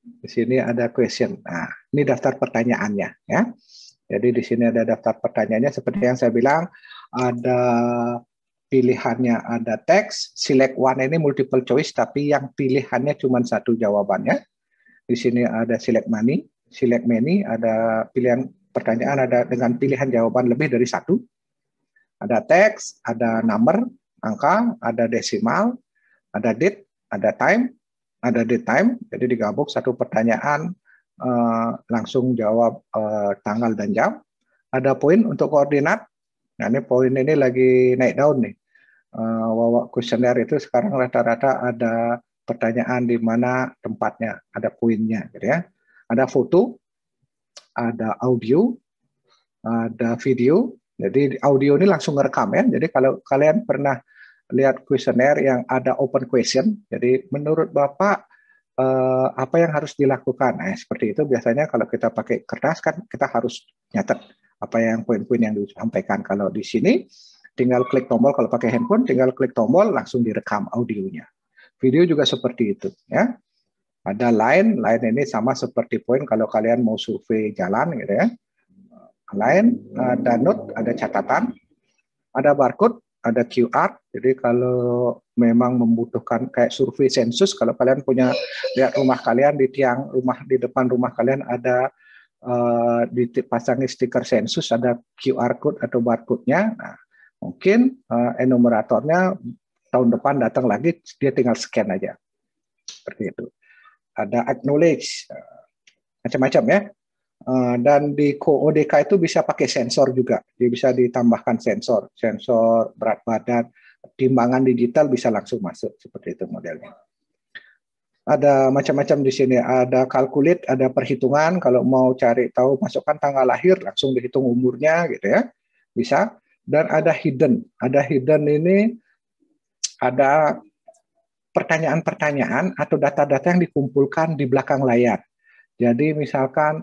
di sini ada question. Nah, ini daftar pertanyaannya ya. Jadi di sini ada daftar pertanyaannya seperti yang saya bilang, ada pilihannya, ada teks, select one ini multiple choice tapi yang pilihannya cuma satu jawabannya. Di sini ada select many, ada pilihan pertanyaan ada dengan pilihan jawaban lebih dari satu. Ada teks, ada number, angka, ada desimal, ada date, ada time, ada date time. Jadi digabung satu pertanyaan langsung jawab tanggal dan jam. Ada poin untuk koordinat. Nah ini poin ini lagi naik daun nih. Kuesioner itu sekarang rata-rata ada pertanyaan di mana tempatnya, ada poinnya, gitu ya. Ada foto, ada audio, ada video. Jadi audio ini langsung ngerekam ya. Jadi kalau kalian pernah lihat kuesioner yang ada open question, jadi menurut Bapak apa yang harus dilakukan? Nah, seperti itu biasanya kalau kita pakai kertas kan kita harus nyatet apa yang poin-poin yang disampaikan. Kalau di sini tinggal klik tombol, kalau pakai handphone tinggal klik tombol langsung direkam audionya. Video juga seperti itu ya. Ada line ini sama seperti poin kalau kalian mau survei jalan gitu ya. Line, ada note, ada catatan, ada barcode, ada QR. Jadi kalau memang membutuhkan kayak survei sensus, kalau kalian punya lihat rumah kalian di tiang rumah di depan rumah kalian ada dipasangi stiker sensus, ada QR code atau barcode-nya. Nah, mungkin enumeratornya tahun depan datang lagi, dia tinggal scan aja. Seperti itu. Ada acknowledge, macam-macam ya. Dan di ODK itu bisa pakai sensor juga. Dia bisa ditambahkan sensor berat badan, timbangan digital bisa langsung masuk, seperti itu modelnya. Ada macam-macam di sini, ada calculate, ada perhitungan. Kalau mau cari tahu, masukkan tanggal lahir, langsung dihitung umurnya, gitu ya, bisa. Dan ada hidden. Ada hidden ini ada pertanyaan-pertanyaan atau data-data yang dikumpulkan di belakang layar. Jadi misalkan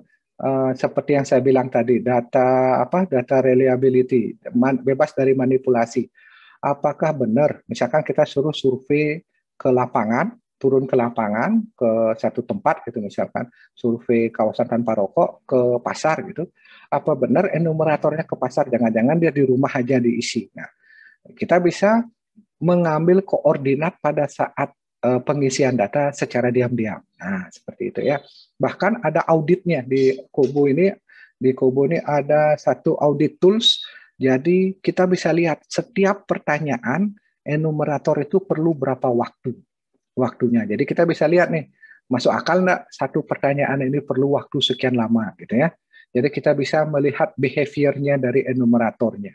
seperti yang saya bilang tadi, data reliability, bebas dari manipulasi. Apakah benar? Misalkan kita suruh survei ke lapangan, turun ke lapangan ke satu tempat gitu, misalkan survei kawasan tanpa rokok ke pasar gitu. Apa benar enumeratornya ke pasar? Jangan-jangan dia di rumah aja diisi. Nah, kita bisa mengambil koordinat pada saat pengisian data secara diam-diam. Nah, seperti itu ya. Bahkan ada auditnya di Kobo ini. Di Kobo ini ada satu audit tools. Jadi kita bisa lihat setiap pertanyaan enumerator itu perlu berapa waktunya. Jadi kita bisa lihat nih, masuk akal nggak satu pertanyaan ini perlu waktu sekian lama gitu ya. Jadi kita bisa melihat behaviornya dari enumeratornya.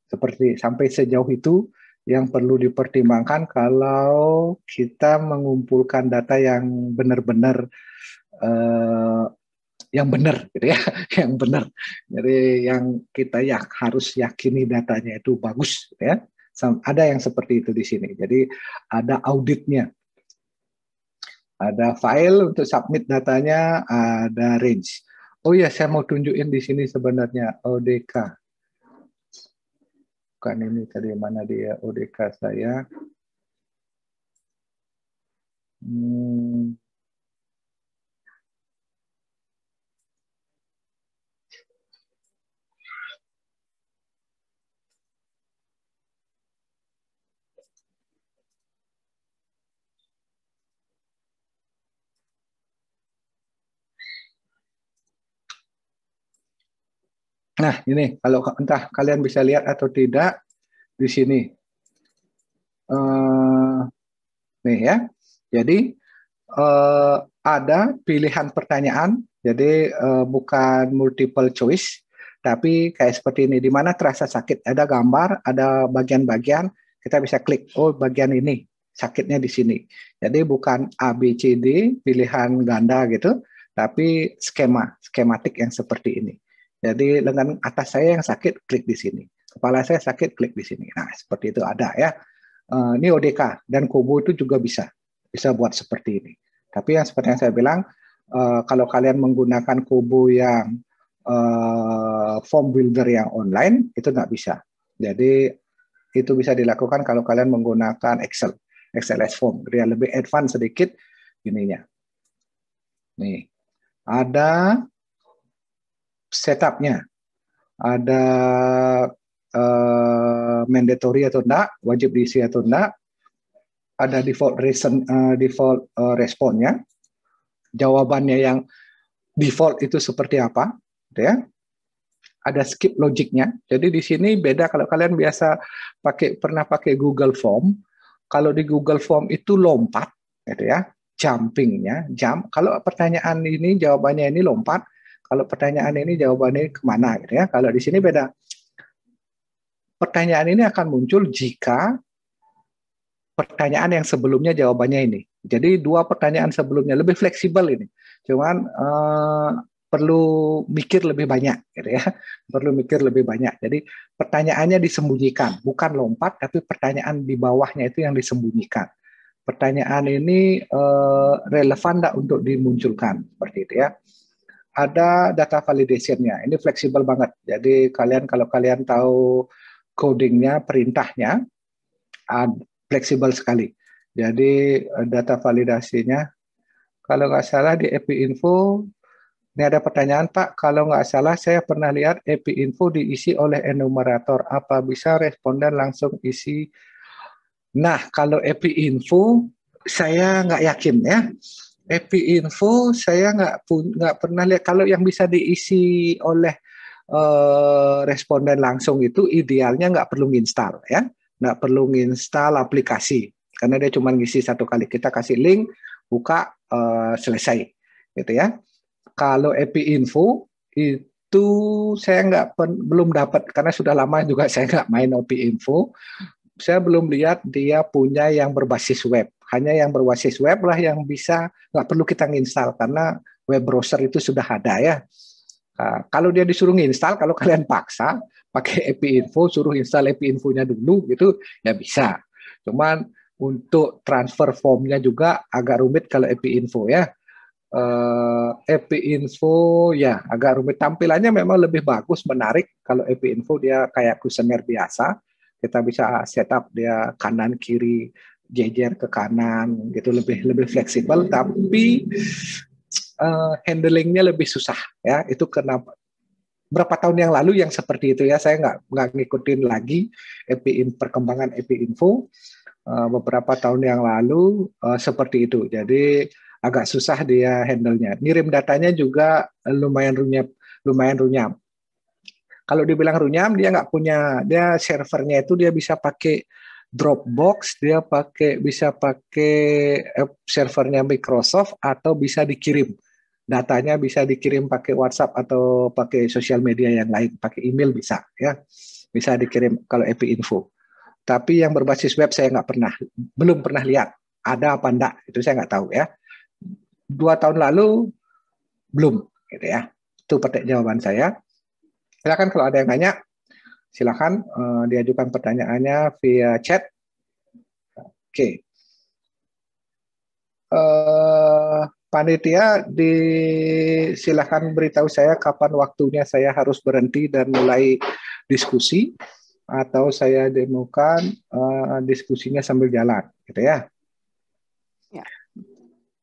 Seperti sampai sejauh itu yang perlu dipertimbangkan kalau kita mengumpulkan data yang benar-benar yang benar gitu ya, yang benar. Jadi yang kita harus yakini datanya itu bagus gitu ya. Ada yang seperti itu di sini. Jadi ada auditnya. Ada file untuk submit datanya, ada range. Oh ya, saya mau tunjukin di sini sebenarnya ODK. Bukan ini tadi, mana dia ODK saya. Nah, ini kalau entah kalian bisa lihat atau tidak di sini. Nih ya. Jadi ada pilihan pertanyaan, jadi bukan multiple choice, tapi kayak seperti ini, di mana terasa sakit, ada gambar, ada bagian-bagian, kita bisa klik, oh bagian ini, sakitnya di sini. Jadi bukan A, B, C, D, pilihan ganda gitu, tapi skematik yang seperti ini. Jadi lengan atas saya yang sakit, klik di sini. Kepala saya sakit, klik di sini. Nah, seperti itu ada ya. Ini ODK, dan Kobo itu juga bisa buat seperti ini. Tapi yang seperti yang saya bilang, kalau kalian menggunakan Kobo yang form builder yang online, itu nggak bisa. Jadi itu bisa dilakukan kalau kalian menggunakan XLS form. Dia lebih advance sedikit ininya. Nih, ada setupnya, ada mandatory atau enggak, wajib diisi atau enggak, ada default responnya, jawabannya yang default itu seperti apa, gitu ya. Ada skip logiknya. Jadi di sini beda kalau kalian biasa pernah pakai Google Form. Kalau di Google Form itu lompat, gitu ya, jumpingnya, jump. Kalau pertanyaan ini jawabannya ini lompat, kalau pertanyaan ini jawabannya kemana, gitu ya. Kalau di sini beda. Pertanyaan ini akan muncul jika pertanyaan yang sebelumnya jawabannya ini. Jadi dua pertanyaan sebelumnya lebih fleksibel ini. Cuman perlu mikir lebih banyak, gitu ya. Perlu mikir lebih banyak. Jadi pertanyaannya disembunyikan, bukan lompat, tapi pertanyaan di bawahnya itu yang disembunyikan. Pertanyaan ini relevan nggak untuk dimunculkan, seperti itu ya. Ada data validation-nya, ini fleksibel banget. Jadi kalau kalian tahu codingnya, perintahnya, fleksibel sekali. Jadi data validasinya, kalau nggak salah di EpiInfo, ini ada pertanyaan Pak, kalau nggak salah saya pernah lihat EpiInfo diisi oleh enumerator, apa bisa responden langsung isi? Nah, kalau EpiInfo saya nggak yakin ya. EpiInfo saya nggak pernah lihat. Kalau yang bisa diisi oleh responden langsung itu idealnya nggak perlu install ya. Nggak perlu nginstal aplikasi karena dia cuma ngisi satu kali, kita kasih link, buka, selesai gitu ya. Kalau EpiInfo itu saya belum dapat karena sudah lama juga saya nggak main EpiInfo, saya belum lihat dia punya yang berbasis web. Hanya yang berbasis web lah yang bisa, nggak perlu kita nginstal karena web browser itu sudah ada ya. Kalau dia disuruh nginstal, kalau kalian paksa pakai API Info, suruh install API Info-nya dulu, gitu ya bisa. Cuman untuk transfer form-nya juga agak rumit kalau API Info ya. API Info ya agak rumit. Tampilannya memang lebih bagus, menarik. Kalau API Info dia kayak kuesioner biasa. Kita bisa setup dia kanan kiri, jejer ke kanan, gitu lebih fleksibel. Tapi handlingnya lebih susah ya. Itu kenapa berapa tahun yang lalu yang seperti itu ya, saya nggak ngikutin lagi perkembangan API Info. Beberapa tahun yang lalu seperti itu. Jadi agak susah dia handle-nya. Ngirim datanya juga lumayan runyam. Kalau dibilang runyam, dia nggak punya, dia servernya itu dia bisa pakai Dropbox, dia bisa pakai servernya Microsoft, atau bisa dikirim. Datanya bisa dikirim pakai WhatsApp atau pakai sosial media yang lain, pakai email bisa ya. Bisa dikirim kalau API Info. Tapi yang berbasis web saya belum pernah lihat ada apa enggak, itu saya nggak tahu ya. 2 tahun lalu belum, gitu ya. Itu jawaban saya. Silakan kalau ada yang nanya, silakan diajukan pertanyaannya via chat. Oke. Panitia, silakan beritahu saya kapan waktunya saya harus berhenti dan mulai diskusi, atau saya demokan diskusinya sambil jalan, gitu ya. Ya.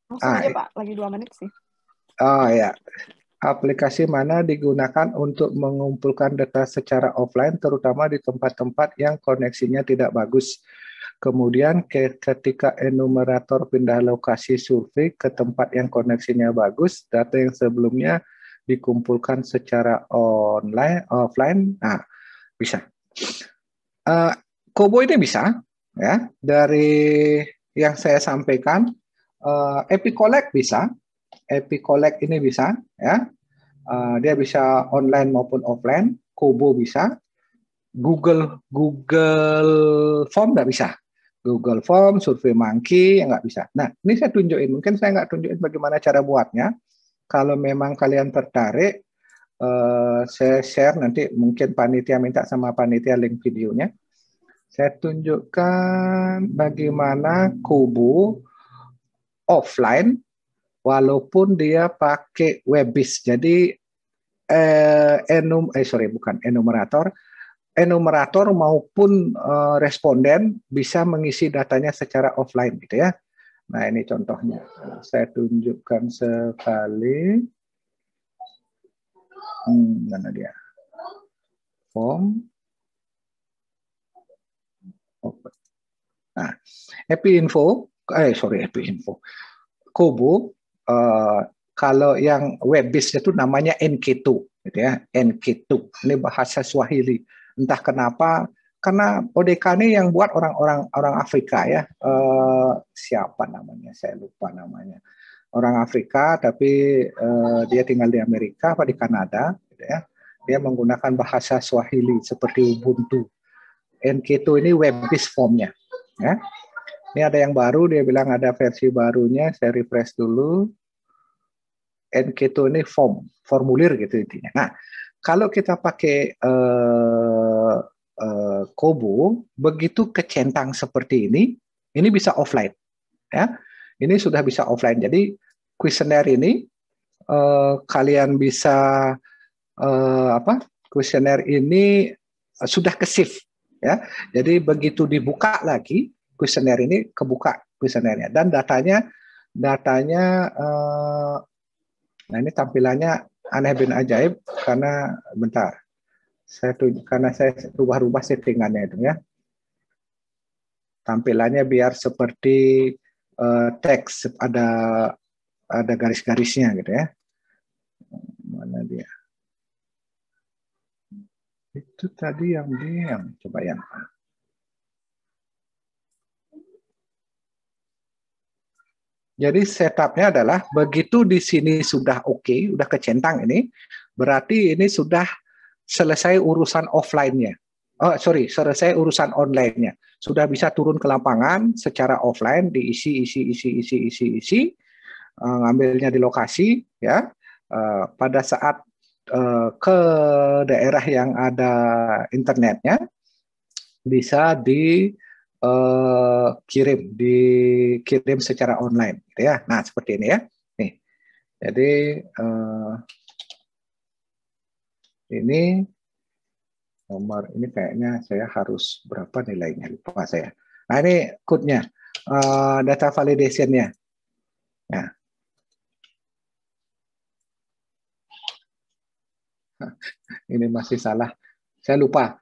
Langsung aja Pak, lagi 2 menit sih. Oh ya. Aplikasi mana digunakan untuk mengumpulkan data secara offline, terutama di tempat-tempat yang koneksinya tidak bagus. Kemudian ketika enumerator pindah lokasi survei ke tempat yang koneksinya bagus, data yang sebelumnya dikumpulkan secara offline, nah bisa. Kobo ini bisa, ya, dari yang saya sampaikan. Epicollect bisa, Epicollect ini bisa, ya, dia bisa online maupun offline. Kobo bisa, Google Form nggak bisa. Google Form, SurveyMonkey nggak bisa. Nah, ini saya tunjukin. Mungkin saya nggak tunjukin bagaimana cara buatnya. Kalau memang kalian tertarik, saya share nanti. Mungkin panitia minta sama panitia link videonya. Saya tunjukkan bagaimana Kobo offline, walaupun dia pakai Webbis. Jadi enumerator maupun responden bisa mengisi datanya secara offline, gitu ya. Nah, ini contohnya. Saya tunjukkan sekali. Mana dia? Form. Nah, API Info. Kobo, kalau yang web-based itu namanya NK2, gitu ya, NK2. Ini bahasa Swahili. Entah kenapa, karena ODK ini yang buat orang Afrika ya. Siapa namanya? Saya lupa namanya. Orang Afrika, tapi dia tinggal di Amerika atau di Kanada, gitu ya. Dia menggunakan bahasa Swahili seperti Ubuntu. NK2 ini web-based formnya, ya. Ini ada yang baru, dia bilang ada versi barunya, saya refresh dulu. NK2 ini formulir gitu intinya. Nah, kalau kita pakai Kobo, begitu kecentang seperti ini bisa offline. Ya, ini sudah bisa offline. Jadi kuesioner ini kalian bisa kuesioner ini sudah ke-save. Ya, jadi begitu dibuka lagi, kuesioner ini kebuka kuesionernya, dan datanya nah ini tampilannya aneh bin ajaib karena bentar karena saya rubah settingannya itu ya, tampilannya biar seperti teks, ada garis-garisnya gitu ya. Mana dia? Itu tadi yang coba yang jadi setupnya adalah begitu di sini sudah oke, udah kecentang ini, berarti ini sudah selesai urusan offline-nya. selesai urusan online-nya. Sudah bisa turun ke lapangan secara offline, diisi, ngambilnya di lokasi, ya. Pada saat ke daerah yang ada internetnya, bisa dikirim secara online, gitu ya. Nah, seperti ini ya. Nih, jadi ini nomor ini kayaknya saya harus berapa nilainya, lupa saya. Nah, ini code-nya, data validation-nya. Nah, ini masih salah. Saya lupa.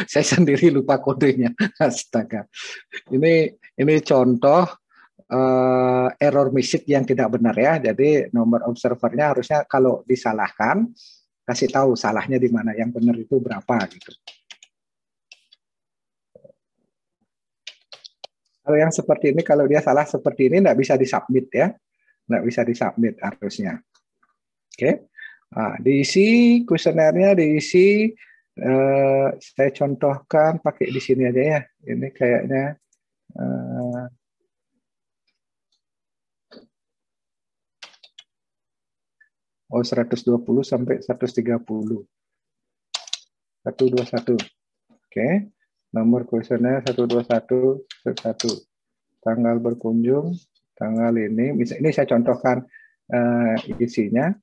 Saya sendiri lupa kodenya. Astaga. Ini contoh error message yang tidak benar ya. Jadi nomor observernya harusnya kalau disalahkan kasih tahu salahnya di mana, yang benar itu berapa gitu. Kalau yang seperti ini, kalau dia salah seperti ini nggak bisa disubmit ya, nggak bisa disubmit harusnya. Oke. Nah, diisi kuesionernya, diisi. Saya contohkan pakai di sini aja ya. Ini kayaknya 120 sampai 130. 121. Oke. Nomor kuesioner 121 1. Tanggal berkunjung, tanggal ini. Ini saya contohkan isinya.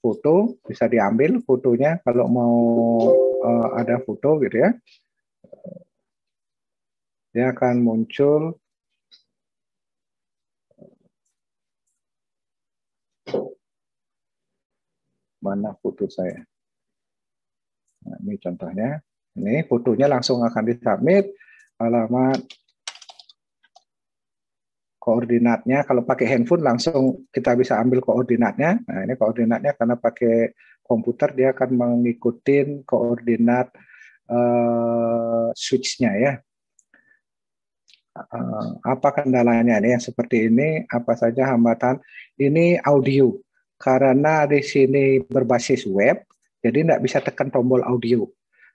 Foto bisa diambil fotonya kalau mau ada foto gitu ya. Dia akan muncul mana foto saya. Nah, ini contohnya. Ini fotonya langsung akan disubmit. Alamat, koordinatnya. Kalau pakai handphone langsung kita bisa ambil koordinatnya. Nah, ini koordinatnya karena pakai komputer dia akan mengikuti koordinat switch-nya ya. Apa kendalanya ini yang seperti ini? Apa saja hambatan? Ini audio. Karena di sini berbasis web, jadi tidak bisa tekan tombol audio.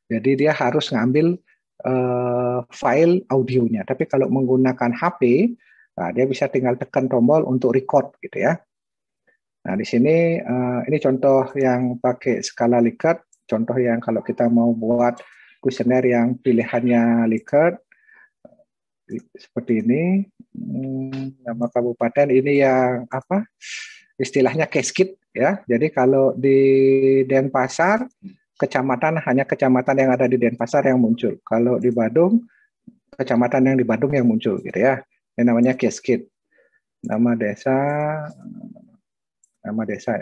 Jadi dia harus ngambil file audionya. Tapi kalau menggunakan HP, nah dia bisa tinggal tekan tombol untuk record gitu ya. Nah di sini ini contoh yang pakai skala Likert. Contoh yang kalau kita mau buat kuesioner yang pilihannya Likert seperti ini. Nama kabupaten ini yang apa? Istilahnya cascade ya. Jadi kalau di Denpasar kecamatan hanya kecamatan yang ada di Denpasar yang muncul. Kalau di Badung kecamatan yang di Badung yang muncul gitu ya. Ini namanya cascade. Nama desa.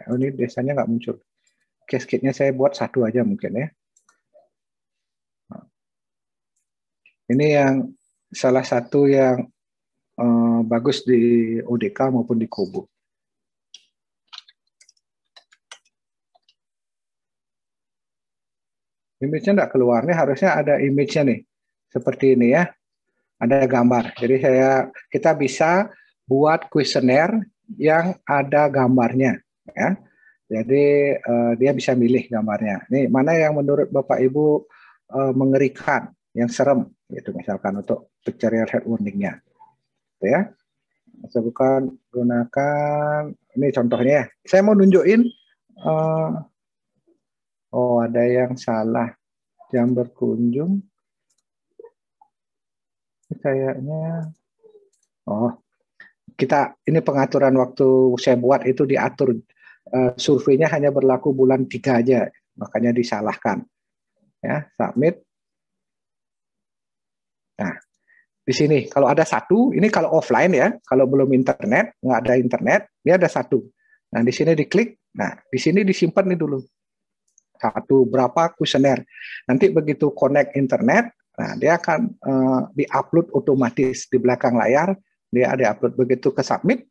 Oh ini desanya nggak muncul. Cascade-nya saya buat satu aja mungkin ya. Ini yang salah satu yang bagus di ODK maupun di Kobo. Image-nya nggak keluar, nih harusnya ada image-nya nih, seperti ini ya, ada gambar. Jadi kita bisa buat kuesioner yang ada gambarnya, ya. Jadi dia bisa milih gambarnya. Nih mana yang menurut Bapak Ibu mengerikan, yang serem, gitu misalkan untuk pictorial head warning-nya, ya. Saya bukan gunakan, ini contohnya ya. Saya mau nunjukin. Oh, ada yang salah. Jam berkunjung. Kayaknya. Oh, ini pengaturan waktu saya buat itu diatur. Surveinya hanya berlaku bulan 3 aja. Makanya disalahkan. Ya, submit. Nah, di sini kalau ada satu, ini kalau offline ya. Kalau belum internet, nggak ada internet, dia ada satu. Nah, di sini diklik. Nah, di sini disimpan nih dulu. Satu berapa kuesioner. Nanti begitu connect internet, nah dia akan diupload otomatis di belakang layar, dia diupload. Begitu ke submit,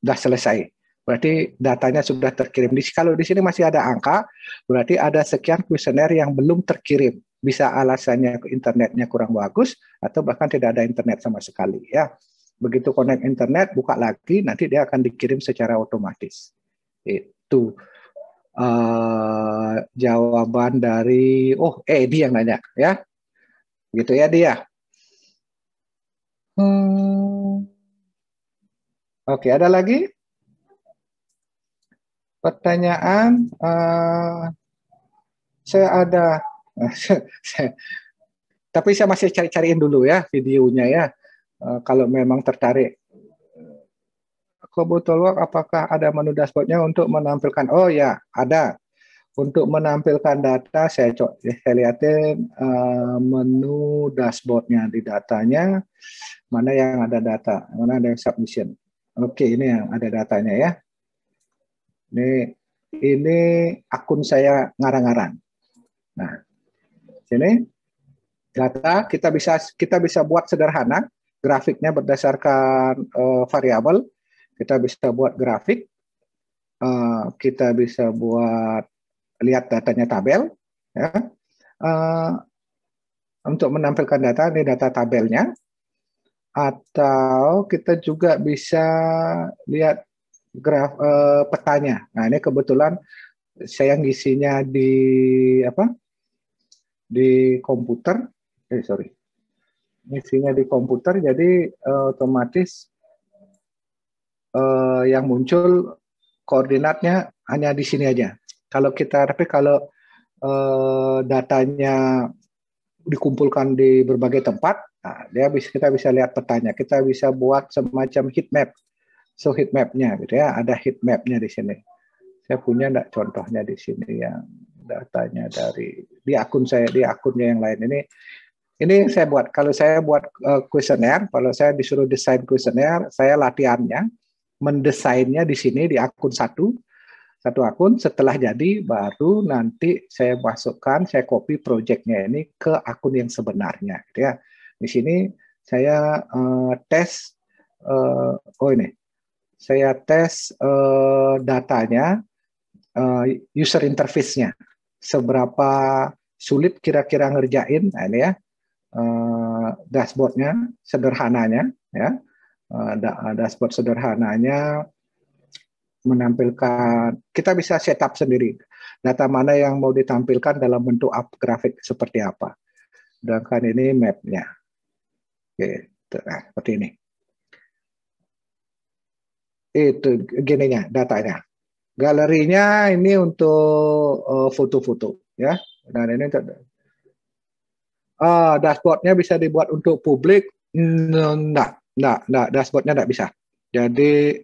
sudah selesai. Berarti datanya sudah terkirim. Kalau di sini masih ada angka, berarti ada sekian kuesioner yang belum terkirim. Bisa alasannya internetnya kurang bagus, atau bahkan tidak ada internet sama sekali. Ya, begitu connect internet, buka lagi, nanti dia akan dikirim secara otomatis. Itu. jawaban dari Edi yang nanya ya. Gitu ya dia. Oke, ada lagi pertanyaan? Saya ada, tapi saya masih cari-cariin dulu ya videonya ya. Kalau memang tertarik. Kebetulan apakah ada menu dashboardnya untuk menampilkan? Oh ya, ada. Untuk menampilkan data, saya lihatin menu dashboardnya di datanya. Mana yang ada data, mana ada yang submission. Oke, ini yang ada datanya ya. Ini akun saya ngarang-ngarang. Nah, sini data kita bisa buat sederhana, grafiknya berdasarkan variabel. Kita bisa buat grafik, kita bisa buat lihat datanya tabel, ya. Untuk menampilkan data, ini data tabelnya, atau kita juga bisa lihat petanya. Nah, ini kebetulan saya ngisinya di komputer, ngisinya di komputer, jadi otomatis yang muncul koordinatnya hanya di sini aja. Tapi kalau datanya dikumpulkan di berbagai tempat, nah, kita bisa lihat petanya. Kita bisa buat semacam heat map. So heat map-nya gitu ya, ada heat map-nya di sini. Saya punya enggak contohnya di sini yang datanya di akun saya, di akunnya yang lain. Ini saya buat. Kalau saya buat kuesioner, kalau saya disuruh desain kuesioner, saya latihannya mendesainnya di sini di akun satu akun. Setelah jadi baru nanti saya masukkan, saya copy projectnya ini ke akun yang sebenarnya gitu ya. Di sini saya tes ini saya tes datanya, user interface-nya seberapa sulit kira-kira ngerjain. Nah, ini ya dashboard-nya sederhananya ya. Dashboard sederhananya menampilkan, kita bisa setup sendiri data mana yang mau ditampilkan dalam bentuk grafik seperti apa. Sedangkan ini map-nya. Oke, nah, seperti ini. Itu gininya, datanya. Galerinya ini untuk foto-foto ya. Dan ini dashboardnya bisa dibuat untuk publik. Enggak, dashboardnya enggak bisa. Jadi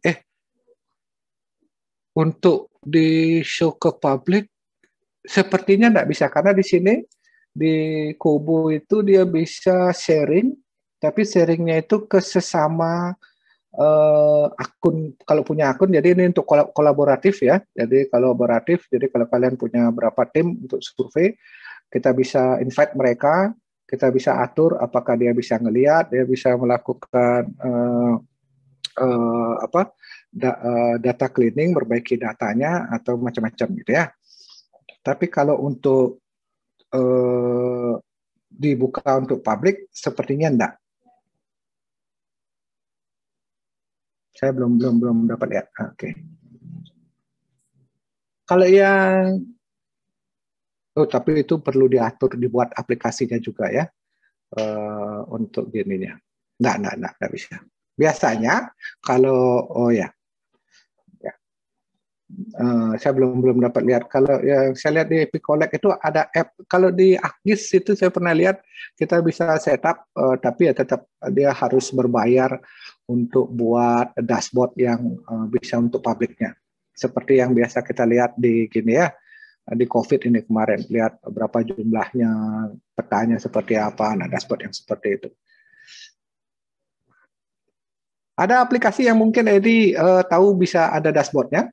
untuk di show ke publik sepertinya enggak bisa, karena di sini di Kobo itu dia bisa sharing, tapi sharingnya itu ke sesama akun. Kalau punya akun, jadi ini untuk kolaboratif ya. Jadi kolaboratif, jadi kalau kalian punya berapa tim untuk survei, kita bisa invite mereka, kita bisa atur apakah dia bisa ngelihat, dia bisa melakukan data cleaning, perbaiki datanya atau macam-macam gitu ya. Tapi kalau untuk dibuka untuk publik sepertinya enggak. Saya belum dapat lihat. Oke. Kalau yang tapi itu perlu diatur, dibuat aplikasinya juga ya untuk gininya. Enggak bisa. Biasanya kalau saya belum dapat lihat. Kalau yang saya lihat di Epic Collect itu ada app. Kalau di ArcGIS itu saya pernah lihat kita bisa setup, tapi ya tetap dia harus berbayar untuk buat dashboard yang bisa untuk publiknya. Seperti yang biasa kita lihat di gini ya, di COVID ini kemarin, lihat berapa jumlahnya, petanya seperti apa, nah dashboard yang seperti itu. Ada aplikasi yang mungkin Edi tahu bisa ada dashboardnya,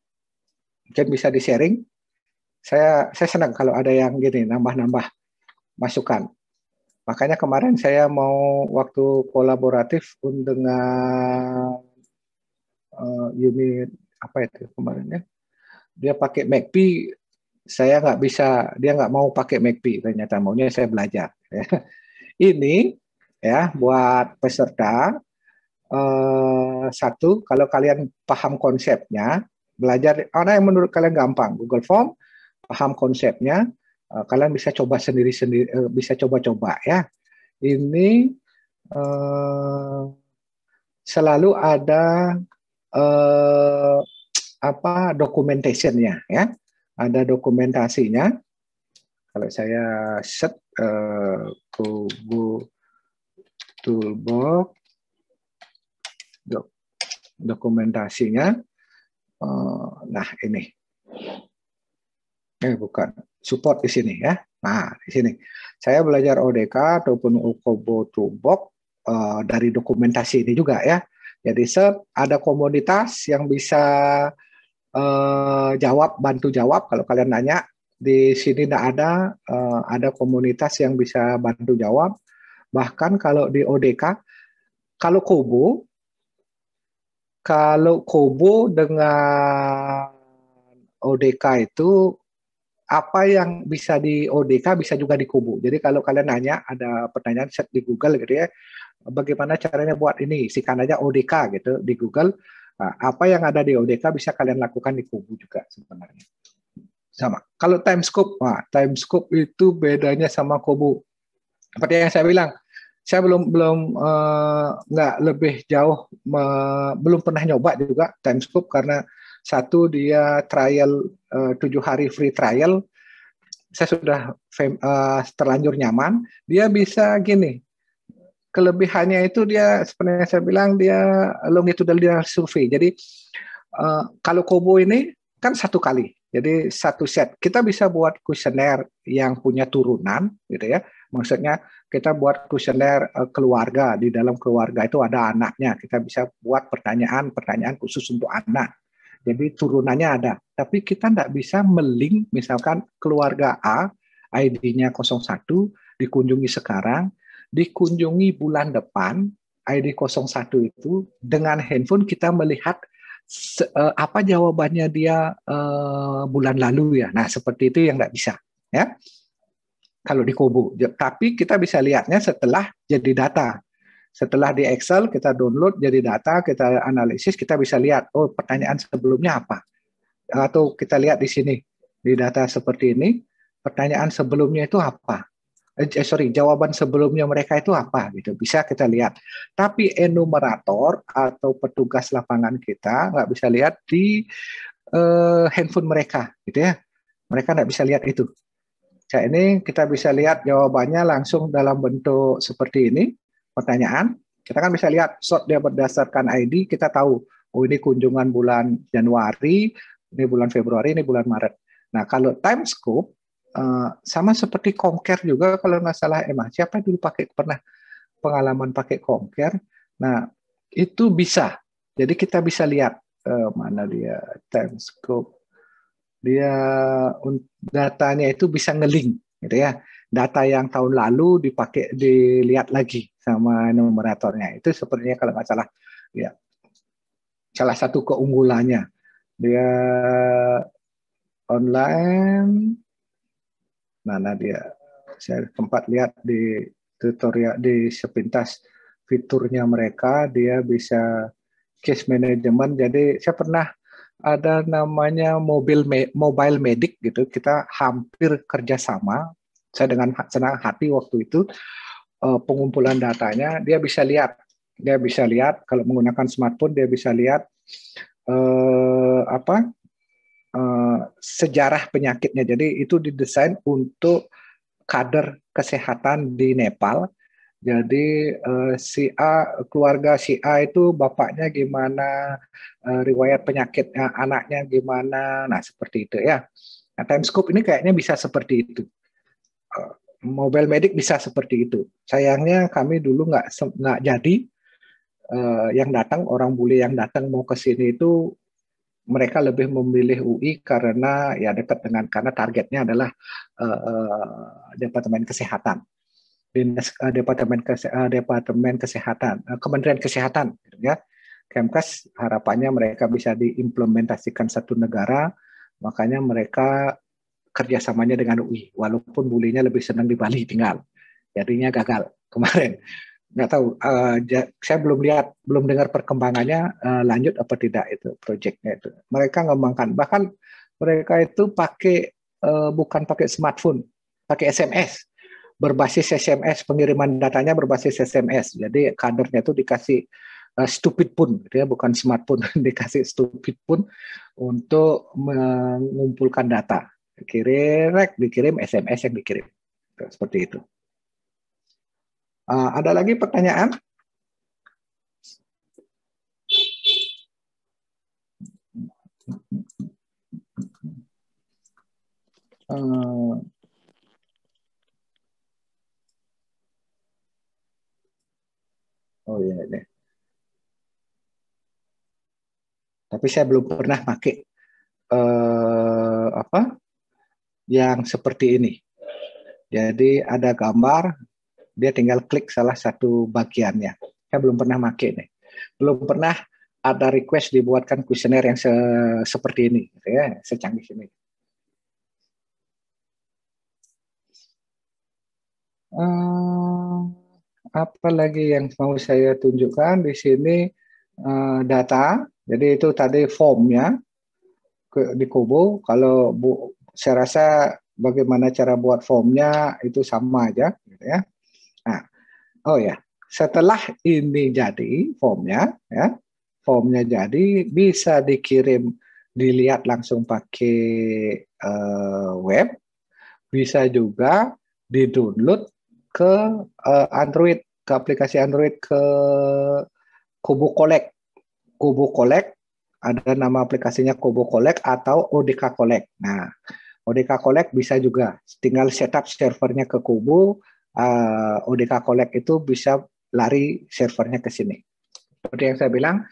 mungkin bisa di-sharing. Saya senang kalau ada yang gini, nambah-nambah masukan. Makanya kemarin saya mau waktu kolaboratif dengan unit apa itu kemarin ya, dia pakai MACP, saya nggak bisa, dia nggak mau pakai MACP, ternyata maunya saya belajar. Ini ya buat peserta, satu, kalau kalian paham konsepnya, belajar mana yang menurut kalian gampang. Google Form, paham konsepnya, kalian bisa coba sendiri-sendiri, bisa coba-coba ya. Ini selalu ada documentation-nya ya. Ada dokumentasinya. Kalau saya set Kobo Toolbox dokumentasinya, nah ini, bukan support di sini ya. Nah di sini saya belajar ODK ataupun Kobo Toolbox dari dokumentasi ini juga ya. Jadi ada komunitas yang bisa bantu jawab kalau kalian nanya. Di sini tidak ada komunitas yang bisa bantu jawab. Bahkan kalau di ODK, kalau Kobo dengan ODK itu apa yang bisa di ODK bisa juga di Kobo. Jadi kalau kalian nanya, ada pertanyaan set di Google gitu ya, bagaimana caranya buat ini, isikan aja ODK gitu di Google. Nah, apa yang ada di ODK bisa kalian lakukan di Kobo juga sebenarnya. Sama. Kalau Timescope, Timescope itu bedanya sama Kobo. Seperti yang saya bilang, saya belum nggak lebih jauh, belum pernah nyoba juga Timescope karena satu dia trial 7 hari free trial, saya sudah terlanjur nyaman. Dia bisa gini, kelebihannya itu dia seperti yang saya bilang dia longitudinal survey. Jadi kalau Kobo ini kan satu kali. Jadi satu set. Kita bisa buat kuesioner yang punya turunan, gitu ya. Maksudnya kita buat kuesioner keluarga. Di dalam keluarga itu ada anaknya. Kita bisa buat pertanyaan khusus untuk anak. Jadi turunannya ada. Tapi kita tidak bisa melink misalkan keluarga A, ID-nya 01, dikunjungi sekarang, dikunjungi bulan depan, ID 01 itu, dengan handphone kita melihat apa jawabannya dia bulan lalu ya. Nah seperti itu yang nggak bisa ya kalau di Kobo. Tapi kita bisa lihatnya setelah jadi data. Setelah di Excel kita download jadi data, kita analisis, kita bisa lihat oh pertanyaan sebelumnya apa. Atau kita lihat di sini di data seperti ini pertanyaan sebelumnya itu apa. Jawaban sebelumnya mereka itu apa gitu, bisa kita lihat. Tapi enumerator atau petugas lapangan kita nggak bisa lihat di handphone mereka, gitu ya. Mereka nggak bisa lihat itu. Nah, ini kita bisa lihat jawabannya langsung dalam bentuk seperti ini, pertanyaan. Kita kan bisa lihat sort dia berdasarkan ID, kita tahu oh ini kunjungan bulan Januari, ini bulan Februari, ini bulan Maret. Nah kalau Timescope sama seperti Comcare juga kalau nggak salah siapa dulu pernah pengalaman pakai Comcare. Nah itu bisa, jadi kita bisa lihat mana dia Timescope, dia datanya itu bisa ngelink gitu ya, data yang tahun lalu dilihat lagi sama numeratornya. Itu sepertinya kalau nggak salah ya salah satu keunggulannya dia online. Mana dia? Saya sempat lihat di tutorial di sepintas fiturnya mereka, dia bisa case management. Jadi saya pernah ada namanya mobile medic gitu. Kita hampir kerjasama. Saya dengan senang hati waktu itu pengumpulan datanya. Dia bisa lihat kalau menggunakan smartphone dia bisa lihat sejarah penyakitnya. Jadi itu didesain untuk kader kesehatan di Nepal. Jadi keluarga si A itu bapaknya gimana, riwayat penyakitnya anaknya gimana. Nah seperti itu ya. Nah, Timescope ini kayaknya bisa seperti itu. Mobile Medic bisa seperti itu. Sayangnya kami dulu nggak jadi. Yang datang orang bule yang datang mau ke sini itu mereka lebih memilih UI karena ya dekat dengan, karena targetnya adalah Departemen Kesehatan, Departemen Kesehatan, Kementerian Kesehatan, gitu ya. Kemkes harapannya mereka bisa diimplementasikan satu negara, makanya mereka kerjasamanya dengan UI, walaupun bulinya lebih senang di Bali tinggal, jadinya gagal kemarin. nggak tahu. Saya belum dengar perkembangannya lanjut apa tidak itu proyeknya itu. Mereka ngembangkan, bahkan mereka itu bukan pakai smartphone, pakai SMS, berbasis SMS, pengiriman datanya berbasis SMS. Jadi kadernya itu dikasih stupid pun, dia bukan smartphone, dikasih stupid pun untuk mengumpulkan data. Dikirim SMS yang dikirim, seperti itu. Ada lagi pertanyaan? Oh iya deh. Tapi saya belum pernah pakai yang seperti ini. Jadi ada gambar, dia tinggal klik salah satu bagiannya. Saya belum pernah pakai nih. Belum pernah ada request dibuatkan kuesioner yang seperti ini, gitu ya, secanggih ini. Apa lagi yang mau saya tunjukkan di sini? Data. Jadi itu tadi formnya di Kobo. Kalau saya rasa bagaimana cara buat formnya itu sama aja, gitu ya. Nah, oh ya, setelah ini jadi formnya, ya, formnya jadi bisa dikirim, dilihat langsung pakai web, bisa juga di-download ke Android, ke aplikasi Android, ke Kobo Collect. Kobo Collect, ada nama aplikasinya Kobo Collect atau ODK Collect. Nah, ODK Collect bisa juga, tinggal setup servernya ke Kobo, ODK Collect itu bisa lari servernya ke sini. Seperti yang saya bilang,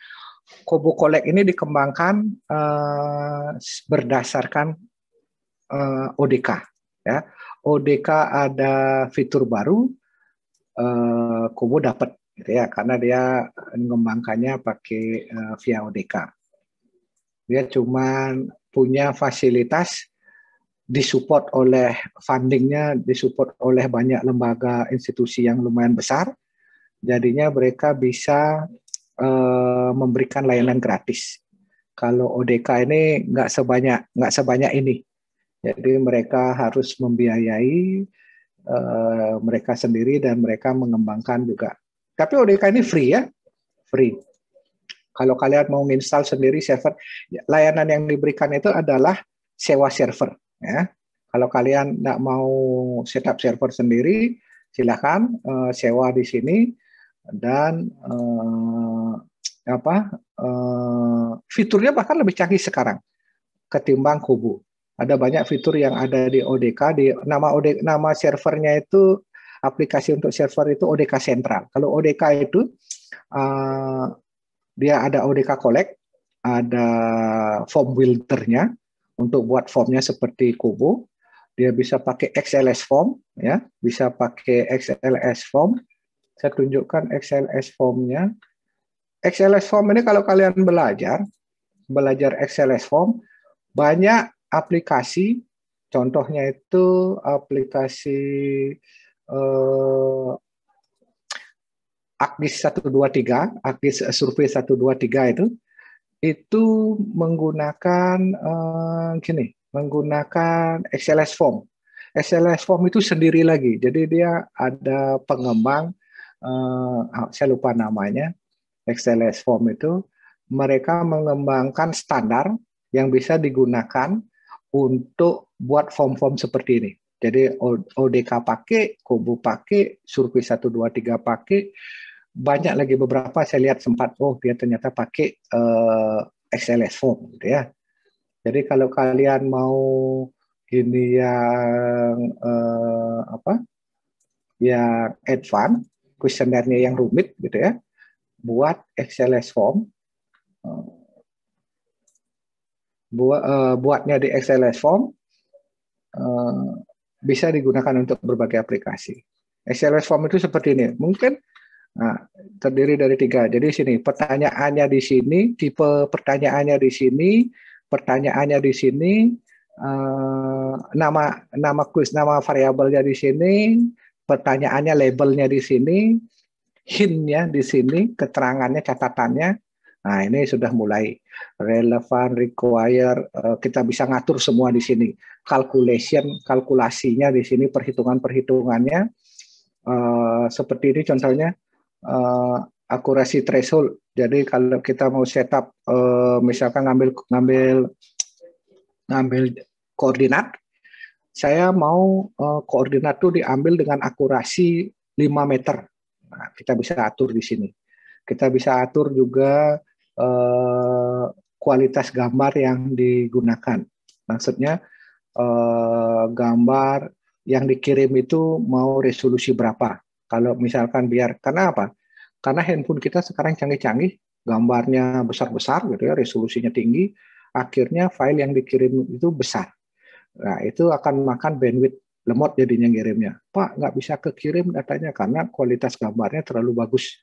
Kobo Collect ini dikembangkan berdasarkan ODK. Ya. ODK ada fitur baru, Kobo dapat, gitu ya, karena dia mengembangkannya pakai via ODK. Dia cuma punya fasilitas disupport oleh fundingnya, disupport oleh banyak lembaga institusi yang lumayan besar. Jadinya mereka bisa memberikan layanan gratis. Kalau ODK ini nggak sebanyak ini. Jadi mereka harus membiayai mereka sendiri dan mereka mengembangkan juga. Tapi ODK ini free ya, free. Kalau kalian mau install sendiri server, layanan yang diberikan itu adalah sewa server. Ya. Kalau kalian nggak mau setup server sendiri, silakan sewa di sini dan fiturnya bahkan lebih canggih sekarang ketimbang Kobo. Ada banyak fitur yang ada di ODK. Nama servernya itu, aplikasi untuk server itu ODK Sentral. Kalau ODK itu dia ada ODK Collect, ada form builder-nya untuk buat formnya seperti Kobo. Dia bisa pakai XLS form, ya, bisa pakai XLS form. Saya tunjukkan XLS formnya. XLS form ini kalau kalian belajar XLS form, banyak aplikasi, contohnya itu aplikasi Akdis 123, Akdis Survei 123 itu menggunakan menggunakan XLS form. XLS form itu sendiri lagi, jadi dia ada pengembang, saya lupa namanya, XLS form itu mereka mengembangkan standar yang bisa digunakan untuk buat form-form seperti ini. Jadi ODK pakai, Kobo pakai, Survei 123 pakai, banyak lagi beberapa saya lihat sempat, dia ternyata pakai XLS form, gitu ya. Jadi kalau kalian mau ini yang yang advance, kuesionernya yang rumit, gitu ya, buat XLS form, buatnya di XLS form, bisa digunakan untuk berbagai aplikasi. XLS form itu seperti ini, mungkin terdiri dari 3. Jadi sini pertanyaannya di sini, tipe pertanyaannya di sini, pertanyaannya di sini, nama variabelnya di sini, pertanyaannya labelnya di sini, hint-nya di sini, keterangannya, catatannya. Nah, ini sudah mulai relevan, require, kita bisa ngatur semua di sini. Kalkulasinya di sini, perhitungan-perhitungannya. Seperti ini contohnya, akurasi threshold. Jadi kalau kita mau setup, misalkan ngambil koordinat, saya mau koordinat itu diambil dengan akurasi 5 meter. Nah, kita bisa atur di sini. Kita bisa atur juga kualitas gambar yang digunakan. Maksudnya gambar yang dikirim itu mau resolusi berapa. Kalau misalkan karena apa? Karena handphone kita sekarang canggih-canggih, gambarnya besar-besar gitu ya, resolusinya tinggi, akhirnya file yang dikirim itu besar. Nah, itu akan makan bandwidth, lemot jadinya ngirimnya. Pak, nggak bisa kekirim datanya karena kualitas gambarnya terlalu bagus.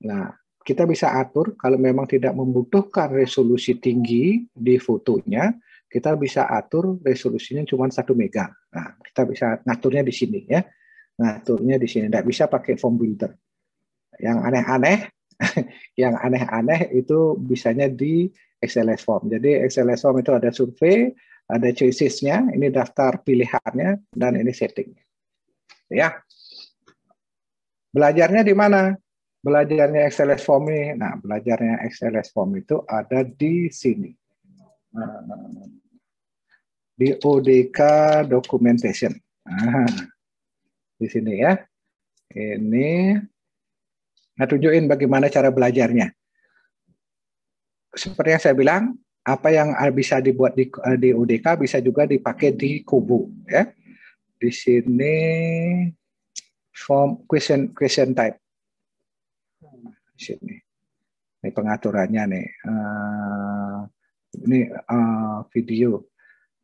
Nah, kita bisa atur kalau memang tidak membutuhkan resolusi tinggi di fotonya, kita bisa atur resolusinya cuma 1 mega. Nah, kita bisa ngaturnya di sini ya. Ngaturnya di sini. Tidak bisa pakai form builder. Yang aneh-aneh, yang aneh-aneh itu bisanya di XLS form. Jadi XLS form itu ada survei, ada choices-nya, ini daftar pilihannya, dan ini setting. Ya. Belajarnya di mana? Belajarnya XLS form ini. Nah, belajarnya XLS form itu ada di sini. Di ODK documentation. Nah, di sini ya. Ini nah, tunjukin bagaimana cara belajarnya. Seperti yang saya bilang, apa yang bisa dibuat di ODK bisa juga dipakai di Kubu ya. Di sini form question type. Di sini. Ini pengaturannya nih. Ini video.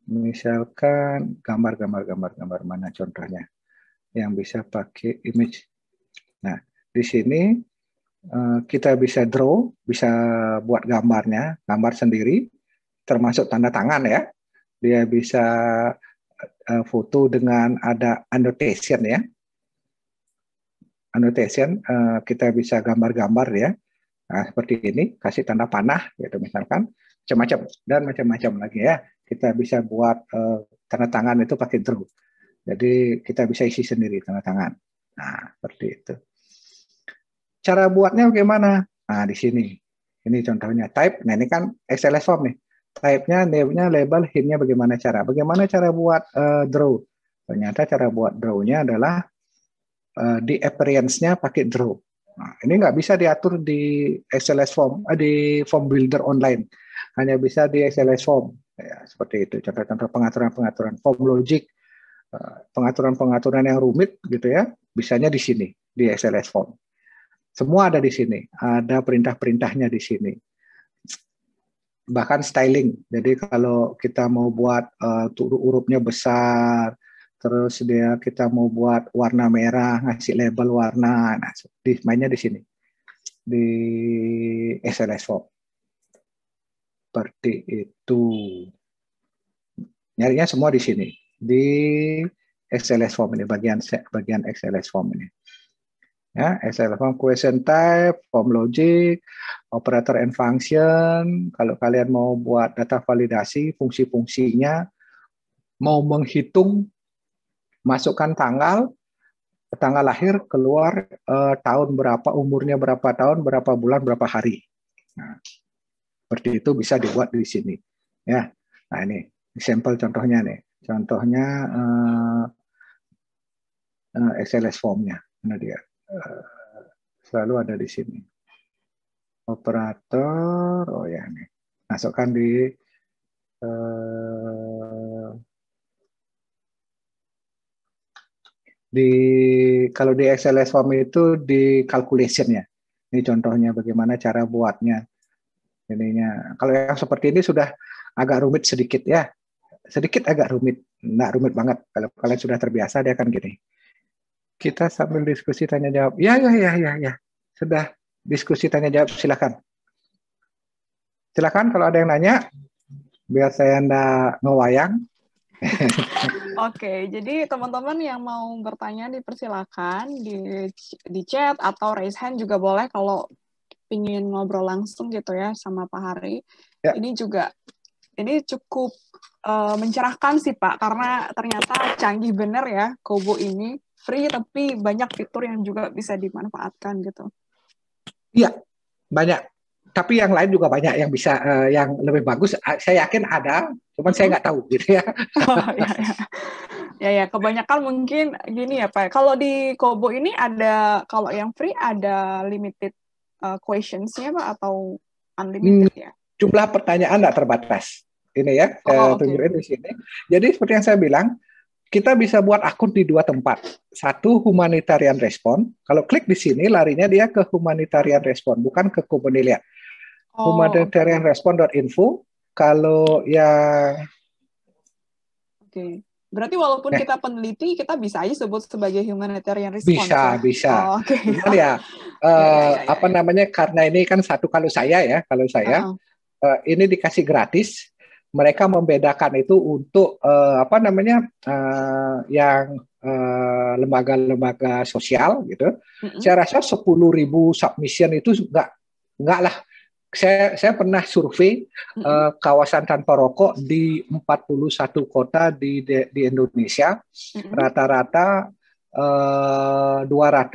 Misalkan gambar mana contohnya yang bisa pakai image. Nah, di sini kita bisa draw, bisa buat gambarnya, gambar sendiri, termasuk tanda tangan ya. Dia bisa foto dengan ada annotation ya. Annotation, kita bisa gambar-gambar ya. Nah, seperti ini, kasih tanda panah, gitu misalkan, macam-macam dan macam-macam lagi ya. Kita bisa buat tanda tangan itu pakai draw. Jadi kita bisa isi sendiri tanda tangan. Nah, seperti itu. Cara buatnya bagaimana? Nah, di sini. Ini contohnya type. Nah, ini kan XLS form nih. Type-nya, name-nya, label, hint-nya bagaimana cara? Bagaimana cara buat draw? Ternyata cara buat draw-nya adalah di appearance-nya pakai draw. Nah, ini nggak bisa diatur di XLS form, di form builder online. Hanya bisa di XLS form. Ya, seperti itu. Contoh-contoh pengaturan form logic, pengaturan yang rumit gitu ya, bisanya di sini, di XLS form. Semua ada di sini. Ada perintah-perintahnya di sini. Bahkan styling. Jadi kalau kita mau buat hurufnya besar, terus kita mau buat warna merah, ngasih label warna, nah, mainnya di sini, di XLS form. Seperti itu. Nyarinya semua di sini, di XLS form ini, bagian XLS form ini. Ya, XLS form question type, form logic, operator and function. Kalau kalian mau buat data validasi, fungsi-fungsinya, mau menghitung, masukkan tanggal lahir, keluar tahun berapa, umurnya berapa tahun, berapa bulan, berapa hari. Nah, seperti itu bisa dibuat di sini. Ya, nah ini sampel contohnya nih. Contohnya XLS formnya. Mana dia? Selalu ada di sini. Operator, oh ya nih. Masukkan di kalau di XLS form itu di calculation ya. Ini contohnya bagaimana cara buatnya. Ininya. Kalau yang seperti ini sudah agak rumit sedikit ya. Sedikit agak rumit, enggak rumit banget. Kalau kalian sudah terbiasa dia akan gini. Kita sambil diskusi tanya jawab. Ya. Sudah diskusi tanya jawab, silakan. Silakan kalau ada yang nanya, biar saya enggak ngewayang. Oke, jadi teman-teman yang mau bertanya dipersilakan di chat atau raise hand juga boleh kalau ingin ngobrol langsung gitu ya sama Pak Hari. Ya. Ini cukup mencerahkan sih Pak, karena ternyata canggih bener ya Kobo ini, free tapi banyak fitur yang juga bisa dimanfaatkan gitu. Iya, banyak. Tapi yang lain juga banyak yang bisa, yang lebih bagus. Saya yakin ada, cuman saya nggak tahu gitu ya. Oh, ya, kebanyakan mungkin gini ya Pak. Kalau di Kobo ini ada, kalau yang free ada limited questions-nya Pak atau unlimited ya? Jumlah pertanyaan nggak terbatas. Ini ya, saya tunjukin di sini. Jadi seperti yang saya bilang, kita bisa buat akun di 2 tempat. Satu, humanitarian respon. Kalau klik di sini, larinya dia ke humanitarian respon, bukan ke Kobonelia. Humanitarianrespon.info. Kalau yang berarti walaupun kita peneliti, kita bisa aja sebut sebagai humanitarian response. Bisa. Cuman ya, apa namanya? Karena ini kan satu, kalau saya ini dikasih gratis. Mereka membedakan itu untuk apa namanya? Yang lembaga-lembaga sosial gitu. Saya rasa 10.000 submission itu enggak lah. Saya pernah survei kawasan tanpa rokok di 41 kota di Indonesia, rata-rata 200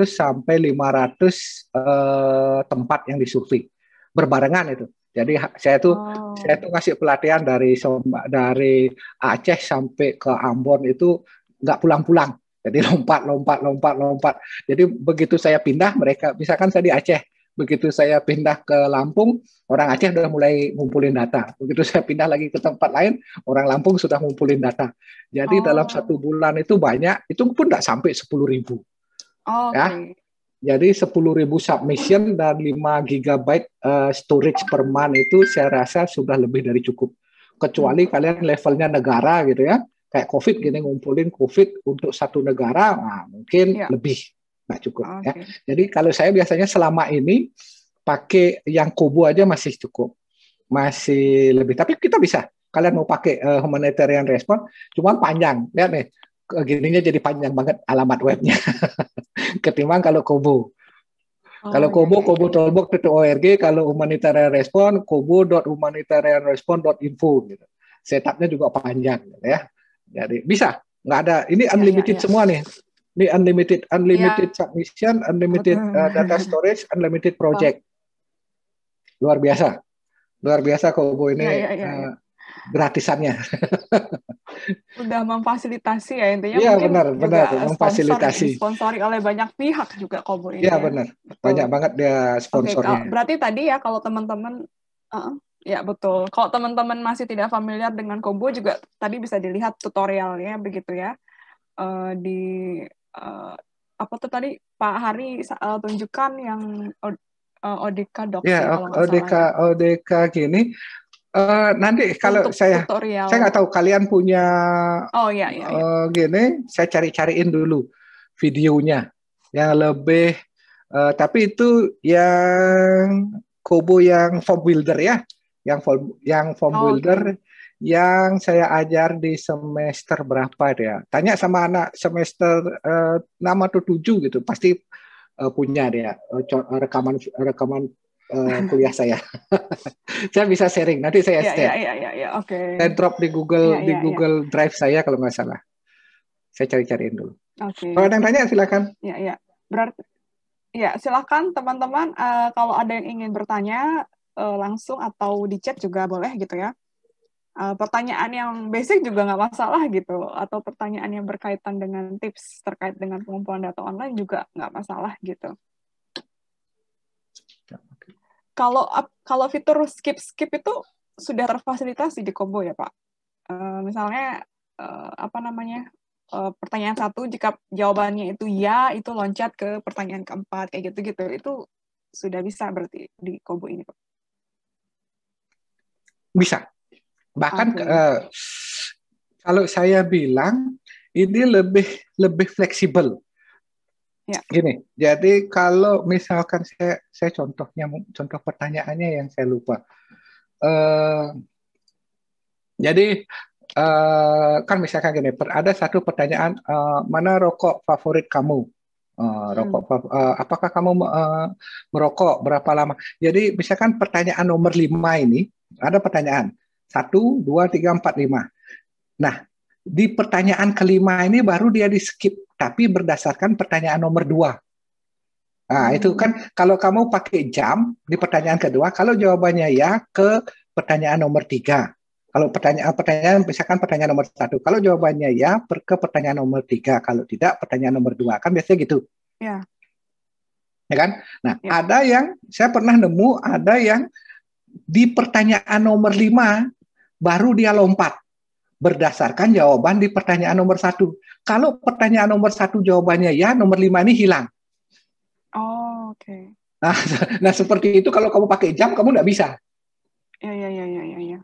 sampai 500 tempat yang disurvei berbarengan itu. Jadi saya tuh ngasih pelatihan dari Aceh sampai ke Ambon itu nggak pulang-pulang. Jadi lompat. Jadi begitu saya pindah, mereka misalkan saya di Aceh, begitu saya pindah ke Lampung, orang Aceh udah mulai ngumpulin data. Begitu saya pindah lagi ke tempat lain, orang Lampung sudah ngumpulin data. Jadi dalam 1 bulan itu banyak, itu pun nggak sampai 10.000. Ya. Jadi 10.000 submission dan 5 GB storage per month itu saya rasa sudah lebih dari cukup. Kecuali kalian levelnya negara gitu ya, kayak COVID gini, ngumpulin COVID untuk satu negara, nah, mungkin lebih. Nggak cukup ya. Jadi kalau saya biasanya selama ini pakai yang Kobo aja masih cukup, masih lebih. Tapi kita bisa, kalian mau pakai humanitarian response, cuma panjang, lihat nih, gininya jadi panjang banget alamat webnya ketimbang kalau Kobo. Kalau Kobo, kobo.tolbok.org, kalau humanitarian response, kobo.humanitarianrespon.info gitu. Setupnya juga panjang gitu ya. Jadi bisa, nggak ada, ini unlimited semua nih. Ini unlimited submission, unlimited data storage, unlimited project. Luar biasa Kobo ini gratisannya. Udah memfasilitasi ya intinya. Iya, benar, memfasilitasi. Sponsori oleh banyak pihak juga Kobo ini. Iya benar, banyak banget dia sponsornya. Berarti tadi ya kalau teman-teman, ya betul. Kalau teman-teman masih tidak familiar dengan Kobo juga tadi bisa dilihat tutorialnya begitu ya. Apa tuh tadi Pak Hari tunjukkan yang ODK Docs ya, kalau nggak salah. ODK gini. Nanti kalau saya nggak tahu kalian punya gini, saya cariin dulu videonya yang lebih. Tapi itu yang Kobo yang form builder ya, yang form builder. Yang saya ajar di semester berapa dia? Tanya sama anak semester 6 atau 7 gitu, pasti punya dia rekaman kuliah saya. Saya bisa sharing, nanti saya share. Saya drop di Google Drive saya kalau nggak salah. Saya cariin dulu. Kalau ada yang tanya silakan. Berarti silakan teman-teman, kalau ada yang ingin bertanya langsung atau di chat juga boleh gitu ya. Pertanyaan yang basic juga nggak masalah gitu, atau pertanyaan yang berkaitan dengan tips terkait dengan pengumpulan data online juga nggak masalah gitu. Kalau fitur skip itu sudah terfasilitasi di Kobo ya Pak? Misalnya pertanyaan 1 jika jawabannya itu ya, itu loncat ke pertanyaan keempat kayak gitu itu sudah bisa berarti di Kobo ini Pak? Bisa. Bahkan kalau saya bilang ini lebih fleksibel. Gini, jadi kalau misalkan saya contoh pertanyaannya yang saya lupa. Jadi kan misalkan gini, ada satu pertanyaan, mana rokok favorit kamu? Apakah kamu merokok berapa lama? Jadi misalkan pertanyaan nomor 5 ini, ada pertanyaan 1, 2, 3, 4, 5. Nah, di pertanyaan kelima ini baru dia di skip, tapi berdasarkan pertanyaan nomor 2. Nah, itu kan kalau kamu pakai jam di pertanyaan kedua, kalau jawabannya ya ke pertanyaan nomor 3. Kalau pertanyaan misalkan pertanyaan nomor 1, kalau jawabannya ya ke pertanyaan nomor 3, kalau tidak pertanyaan nomor 2, kan biasanya gitu. Ya. Ya kan? Nah, ada yang saya pernah nemu, ada yang di pertanyaan nomor 5 baru dia lompat berdasarkan jawaban di pertanyaan nomor 1. Kalau pertanyaan nomor 1 jawabannya ya, nomor 5 ini hilang. Oh, oke. Nah, seperti itu kalau kamu pakai jam kamu nggak bisa. Ya.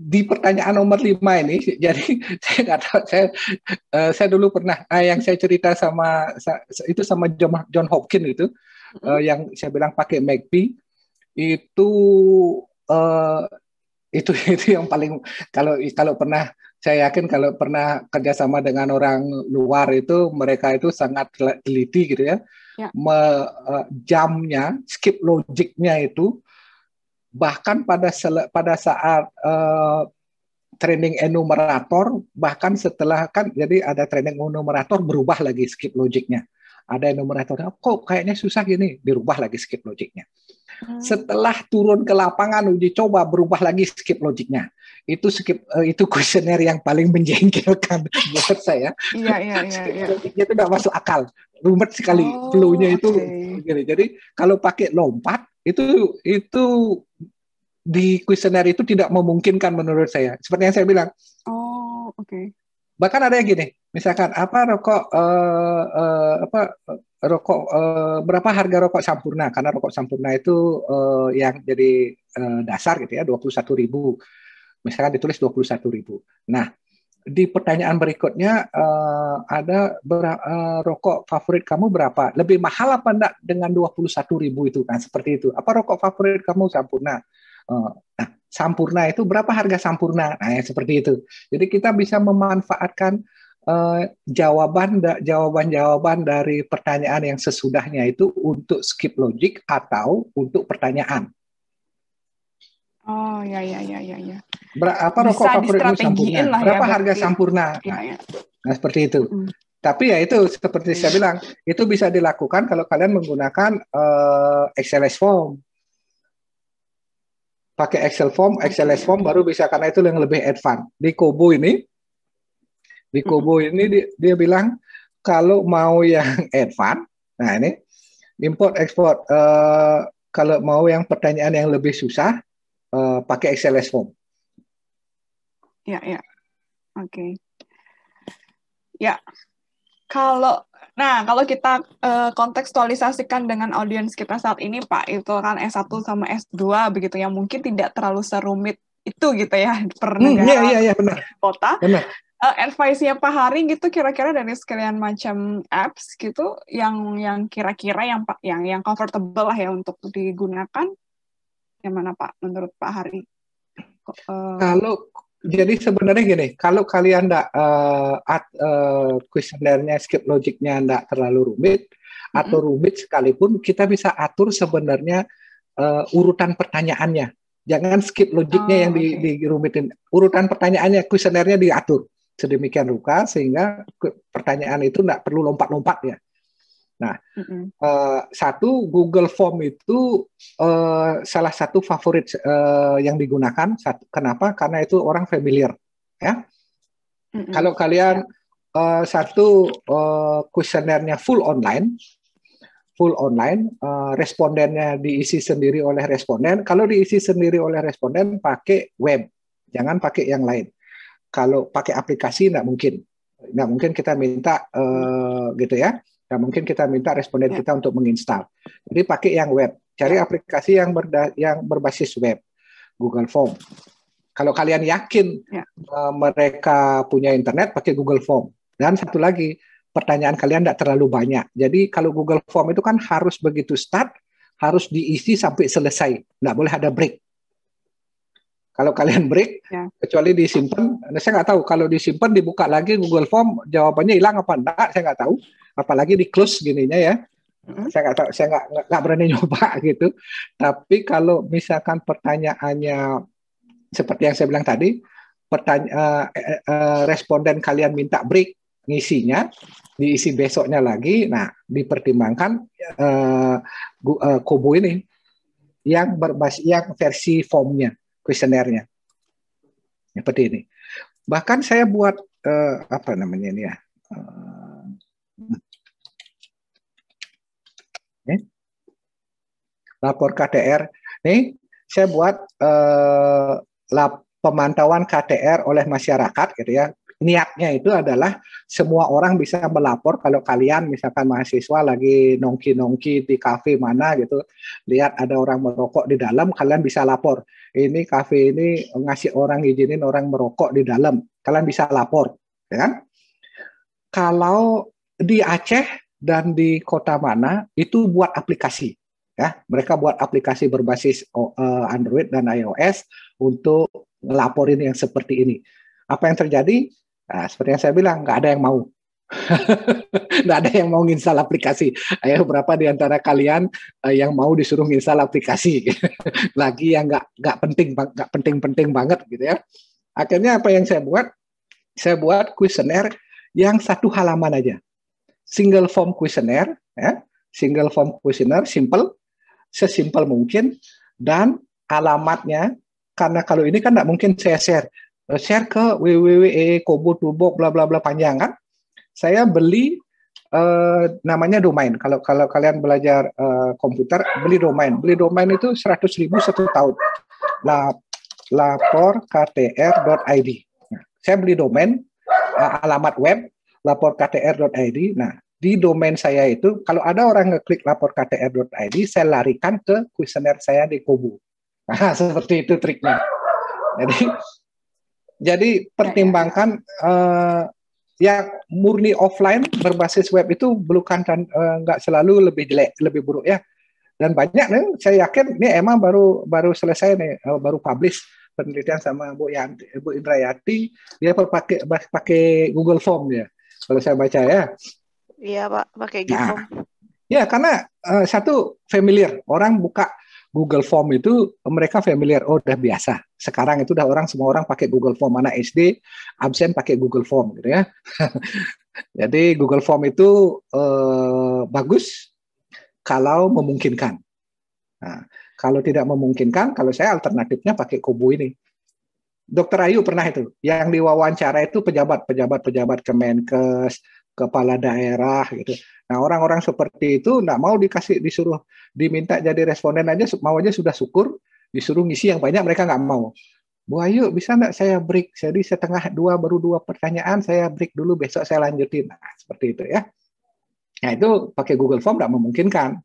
Di pertanyaan nomor 5 ini, jadi saya nggak tahu, saya dulu pernah, yang saya cerita sama John Hopkins yang saya bilang pakai McAfee itu yang paling, kalau pernah, saya yakin kalau pernah kerjasama dengan orang luar itu mereka itu sangat teliti gitu ya. Jamnya, skip logiknya itu bahkan pada saat training enumerator, bahkan setelah kan jadi ada training enumerator berubah lagi skip logiknya. Ada enumerator, kok kayaknya susah gini, dirubah lagi skip logiknya. Setelah turun ke lapangan uji coba berubah lagi skip logiknya. Itu kuesioner yang paling menjengkelkan buat saya. Iya. Logiknya itu nggak masuk akal, rumit sekali, flow-nya itu. Jadi kalau pakai lompat itu di kuesioner itu tidak memungkinkan menurut saya. Seperti yang saya bilang. Bahkan ada yang gini, misalkan berapa harga rokok Sampurna? Karena rokok Sampurna itu yang jadi dasar gitu ya, 21.000. Misalkan ditulis 21.000. Nah, di pertanyaan berikutnya ada rokok favorit kamu berapa? Lebih mahal apa enggak dengan 21.000 itu kan, seperti itu. Apa rokok favorit kamu Sampurna? Nah, Sampurna itu berapa harga Sampurna? Nah, yang seperti itu. Jadi kita bisa memanfaatkan jawaban dari pertanyaan yang sesudahnya itu untuk skip logic atau untuk pertanyaan. Oh, ya. Apa rokok favoritmu Sampurna? Berapa harga Sampurna? Nah, seperti itu. Tapi ya itu seperti saya bilang, itu bisa dilakukan kalau kalian menggunakan XLS form. Pakai XLS form baru bisa, karena itu yang lebih advance. Di Kobo ini dia bilang kalau mau yang advance, nah ini import export. Kalau mau yang pertanyaan yang lebih susah, pakai XLS form. Ya. Oke. Ya. Kalau kita kontekstualisasikan dengan audiens kita saat ini, Pak, itu kan S1 sama S2 begitu ya, mungkin tidak terlalu serumit itu gitu ya per negara benar. kota. Benar. Advice-nya Pak Hari gitu kira-kira dari sekian macam apps gitu yang kira-kira yang comfortable lah ya untuk digunakan, yang mana Pak menurut Pak Hari? Jadi sebenarnya gini, kalau kalian kuesionernya skip logiknya enggak terlalu rumit, atau rumit sekalipun, kita bisa atur sebenarnya urutan pertanyaannya. Jangan skip logiknya yang dirumitin. Urutan pertanyaannya, kuesionernya diatur sedemikian rupa sehingga pertanyaan itu enggak perlu lompat-lompat ya. Nah, satu, Google Form itu salah satu favorit yang digunakan. Kenapa? Karena itu orang familiar. Ya. Kalau kalian kuesionernya full online, respondennya diisi sendiri oleh responden. Kalau diisi sendiri oleh responden, pakai web, jangan pakai yang lain. Kalau pakai aplikasi nggak mungkin kita minta gitu ya. Nah, mungkin kita minta responden kita untuk menginstal. Jadi pakai yang web. Cari aplikasi yang berbasis web. Google Form. Kalau kalian yakin mereka punya internet, pakai Google Form. Dan satu lagi, pertanyaan kalian tidak terlalu banyak. Jadi kalau Google Form itu kan harus begitu start, harus diisi sampai selesai. Nggak boleh ada break. Kalau kalian break, kecuali disimpan, saya nggak tahu. Kalau disimpan, dibuka lagi Google Form, jawabannya hilang apa enggak, saya nggak tahu. Apalagi di close gininya ya. Saya nggak tahu, saya nggak berani nyoba gitu. Tapi kalau misalkan pertanyaannya seperti yang saya bilang tadi, responden kalian minta break, ngisinya, diisi besoknya lagi, nah dipertimbangkan Kobo ini yang berbasis yang versi formnya, kuesionernya, seperti ini. Bahkan saya buat apa namanya ini ya, lapor KTR. Nih, saya buat pemantauan KTR oleh masyarakat, gitu ya. Niatnya itu adalah semua orang bisa melapor kalau kalian misalkan mahasiswa lagi nongki-nongki di kafe mana gitu, lihat ada orang merokok di dalam, kalian bisa lapor. Ini kafe ini ngasih orang, izinin orang merokok di dalam, kalian bisa lapor, ya kan? Kalau di Aceh dan di kota mana itu buat aplikasi. Ya, mereka buat aplikasi berbasis Android dan iOS untuk ngelaporin yang seperti ini. Apa yang terjadi? Nah, seperti yang saya bilang, nggak ada yang mau. Nggak ada yang mau nginstal aplikasi. Ayo, berapa di antara kalian yang mau disuruh nginstal aplikasi? Lagi yang nggak penting banget gitu ya. Akhirnya apa yang saya buat? Saya buat kuesioner yang satu halaman aja. Single form questionnaire, ya. Single form questionnaire, simple, sesimpel mungkin, dan alamatnya, karena kalau ini kan nggak mungkin saya share ke www.kobo.turbok bla bla bla panjang kan. Saya beli namanya domain. Kalau kalian belajar komputer, beli domain itu 100.000 satu tahun. Laporktr.id. Nah, saya beli domain, alamat web laporktr.id. Nah, di domain saya itu, kalau ada orang ngeklik laporktr.id, saya larikan ke kuesioner saya di Kobo. Nah, seperti itu triknya. Jadi pertimbangkan yang murni offline berbasis web itu bukan nggak selalu lebih jelek, lebih buruk ya. Dan banyak nih, saya yakin ini emang baru selesai nih, baru publish penelitian sama Bu Indrayati, dia pakai Google Form ya. Kalau saya baca ya. Iya Pak, pakai Google Form. Ya, karena satu familiar, orang buka Google Form itu mereka familiar, oh udah biasa. Sekarang itu semua orang pakai Google Form, anak SD absen pakai Google Form gitu ya. Jadi Google Form itu bagus kalau memungkinkan. Nah, kalau tidak memungkinkan, kalau saya alternatifnya pakai Kobo ini. Dokter Ayu pernah itu, yang diwawancara itu pejabat Kemenkes, kepala daerah gitu. Nah, orang-orang seperti itu nggak mau disuruh diminta jadi responden aja, mau aja sudah syukur, disuruh ngisi yang banyak mereka nggak mau. Bu Ayu, bisa nggak saya break? Jadi baru dua pertanyaan, saya break dulu, besok saya lanjutin. Nah, seperti itu ya. Nah, itu pakai Google Form nggak memungkinkan.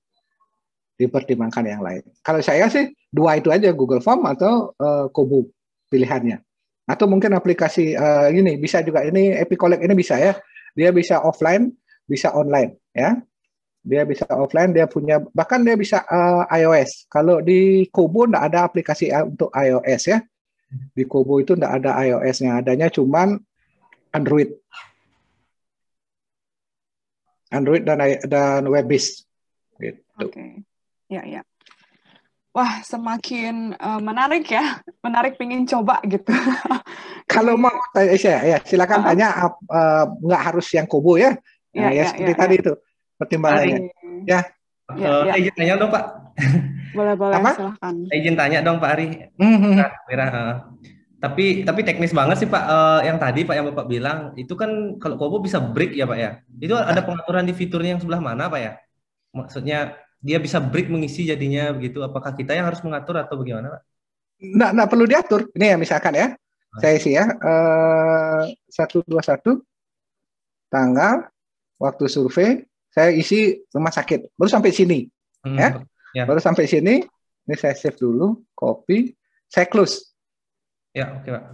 Dipertimbangkan yang lain. Kalau saya sih, dua itu aja, Google Form atau Kobo pilihannya. Atau mungkin aplikasi ini bisa juga, ini EpiCollect ini bisa ya. Dia bisa offline, bisa online ya. Dia bisa offline, dia punya, bahkan dia bisa iOS. Kalau di Kobo nggak ada aplikasi untuk iOS ya. Di Kobo itu nggak ada iOS-nya, adanya cuman Android. Android dan web-based. Gitu. Oke. Ya. Wah, semakin menarik ya. Menarik pengen coba gitu. Kalau mau ya silakan tanya, nggak harus yang Kobo ya. Seperti tadi itu pertimbangannya. Ya. Saya izin tanya dong Pak. Boleh, apa? silahkan. Saya izin tanya dong Pak Ari. Tapi teknis banget sih Pak. Yang tadi Pak yang Bapak bilang itu kan kalau Kobo bisa break ya Pak ya. Itu ada pengaturan di fiturnya yang sebelah mana Pak ya? Maksudnya dia bisa break mengisi jadinya begitu. Apakah kita yang harus mengatur atau bagaimana Pak? Nggak perlu diatur. Ini ya misalkan ya. Saya isi ya. 121 tanggal waktu survei. Saya isi rumah sakit. Baru sampai sini. Ya. Baru sampai sini. Ini saya save dulu. Copy. Saya close. Ya, oke Pak.